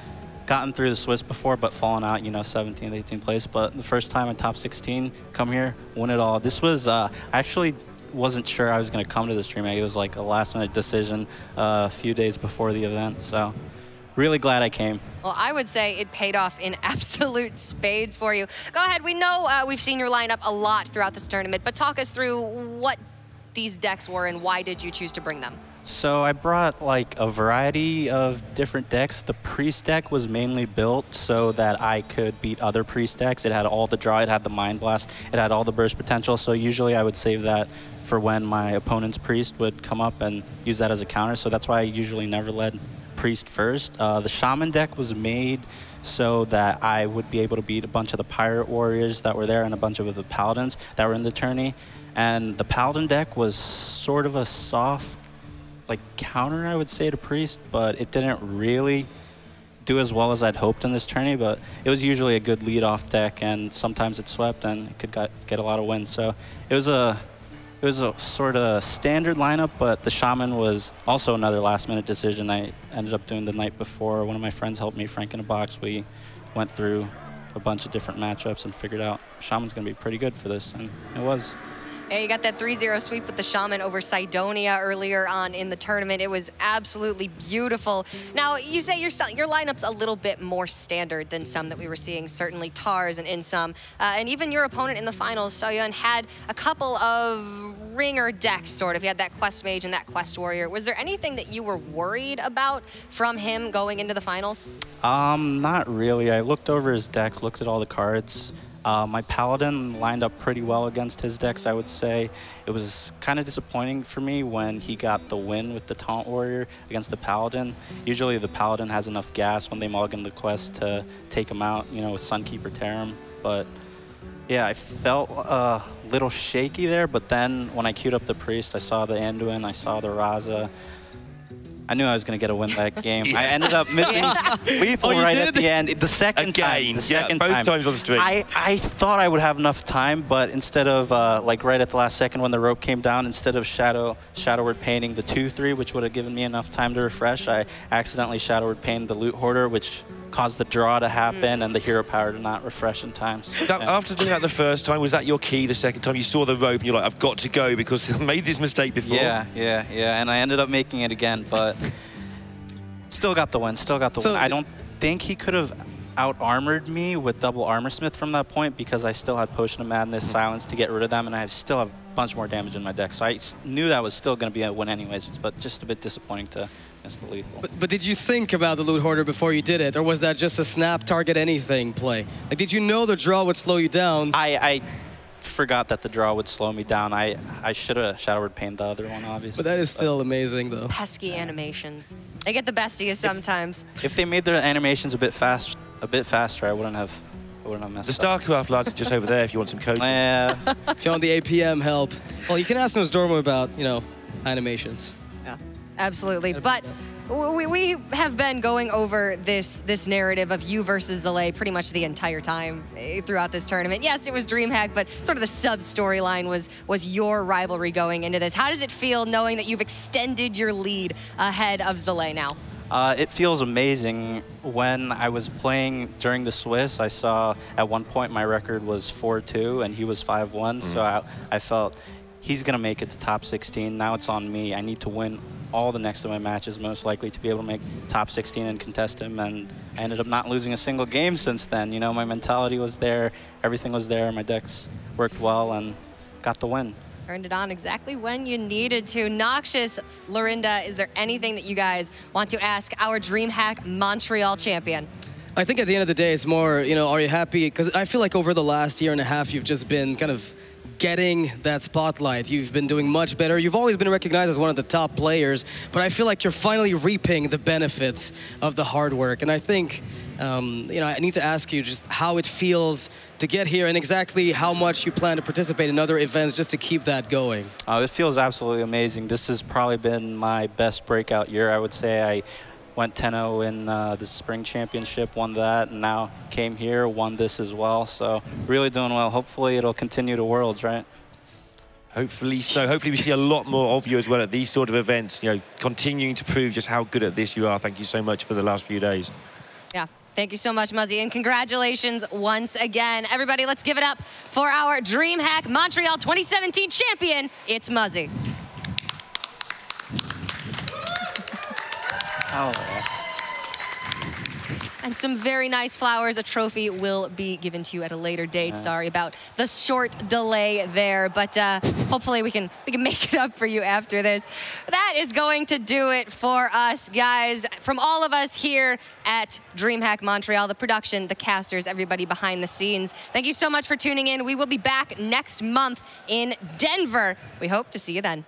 gotten through the Swiss before, but fallen out, you know, 17th, 18th place. But the first time I top 16, come here, win it all. This was, I actually wasn't sure I was going to come to this DreamHack. It was like a last-minute decision a few days before the event. So really glad I came. Well, I would say it paid off in absolute spades for you. Go ahead. We know we've seen your lineup a lot throughout this tournament, but talk us through what these decks were and why did you choose to bring them? So I brought like a variety of different decks. The Priest deck was mainly built so that I could beat other Priest decks. It had all the draw, it had the Mind Blast, it had all the burst potential. So usually I would save that for when my opponent's Priest would come up and use that as a counter. So that's why I usually never led Priest first. The Shaman deck was made so that I would be able to beat a bunch of the Pirate Warriors that were there and a bunch of the Paladins that were in the tourney. And the Paladin deck was sort of a soft, like, counter, I would say, to Priest, but it didn't really do as well as I'd hoped in this tourney, but it was usually a good lead-off deck, and sometimes it swept, and it could get a lot of wins. So it was a sort of standard lineup, but the Shaman was also another last-minute decision I ended up doing the night before. One of my friends helped me, Frank in a Box. We went through a bunch of different matchups and figured out Shaman's going to be pretty good for this, and it was. Yeah, you got that 3-0 sweep with the Shaman over Cydonia earlier on in the tournament. It was absolutely beautiful. Now, you say your lineup's a little bit more standard than some that we were seeing, certainly Tars and Insum. And even your opponent in the finals, Seohyun, had a couple of ringer decks, sort of. He had that Quest Mage and that Quest Warrior. Was there anything that you were worried about from him going into the finals? Not really. I looked over his deck, looked at all the cards. My Paladin lined up pretty well against his decks, I would say. It was kind of disappointing for me when he got the win with the Taunt Warrior against the Paladin. Usually the Paladin has enough gas when they mulligan the quest to take him out, you know, with Sunkeeper Tarim. But yeah, I felt a little shaky there, but then when I queued up the Priest, I saw the Anduin, I saw the Raza. I knew I was going to get a win that game. I ended up missing lethal right at the end. The second time. Both times on the streak. I thought I would have enough time, but instead of, like right at the last second when the rope came down, instead of Shadowward Painting the 2-3, which would have given me enough time to refresh, I accidentally Shadowward Painted the Loot Hoarder, which caused the draw to happen and the hero power to not refresh in time. So, That, after doing that the first time, was that your key the second time? You saw the rope and you're like, I've got to go because I made this mistake before. Yeah. And I ended up making it again, but still got the win, win. I don't think he could have out-armored me with double armor smith from that point because I still had Potion of Madness, Silence to get rid of them, and I still have a bunch more damage in my deck. So I knew that was still going to be a win anyways, but just a bit disappointing to miss the lethal. But did you think about the Loot Hoarder before you did it, or was that just a snap target anything play? Like, did you know the draw would slow you down? I forgot that the draw would slow me down. I should have Shadow Word Pained the other one, obviously. But that is still amazing, though. Pesky animations. They get the best of you sometimes. If they made their animations a bit faster, I wouldn't have messed The up. StarCraft lads are just over there if you want some coaching. Yeah. If you want the APM help, well, you can ask Nosdormo about, you know, animations. Yeah, absolutely. But we have been going over this narrative of you versus Zalae pretty much the entire time throughout this tournament. Yes, it was DreamHack, but sort of the sub-storyline was your rivalry going into this. How does it feel knowing that you've extended your lead ahead of Zalae now? It feels amazing. When I was playing during the Swiss, I saw at one point my record was 4-2 and he was 5-1, so I felt he's going to make it to top 16. Now it's on me. I need to win all the next of my matches, most likely, to be able to make top 16 and contest him, and I ended up not losing a single game since then. You know, my mentality was there, everything was there, my decks worked well, and got the win. Turned it on exactly when you needed to. Noxious, Lorinda, is there anything that you guys want to ask our DreamHack Montreal champion? I think at the end of the day, it's more, you know, are you happy? Because I feel like over the last year and a half, you've just been kind of getting that spotlight. You've been doing much better. You've always been recognized as one of the top players, but I feel like you're finally reaping the benefits of the hard work. And I think, you know, I need to ask you just how it feels to get here and exactly how much you plan to participate in other events just to keep that going. It feels absolutely amazing. This has probably been my best breakout year, I would say. I went 10-0 in the spring championship, won that, and now came here, won this as well. So really doing well. Hopefully it'll continue to Worlds, right? Hopefully so. Hopefully we see a lot more of you as well at these sort of events, you know, continuing to prove just how good at this you are. Thank you so much for the last few days. Yeah. Thank you so much, Muzzy, and congratulations once again. Everybody, let's give it up for our DreamHack Montreal 2017 champion. It's Muzzy. Oh. And some very nice flowers. A trophy will be given to you at a later date. Sorry about the short delay there, but hopefully we can make it up for you after this. That is going to do it for us, guys. From all of us here at DreamHack Montreal, the production, the casters, everybody behind the scenes, thank you so much for tuning in. We will be back next month in Denver. We hope to see you then.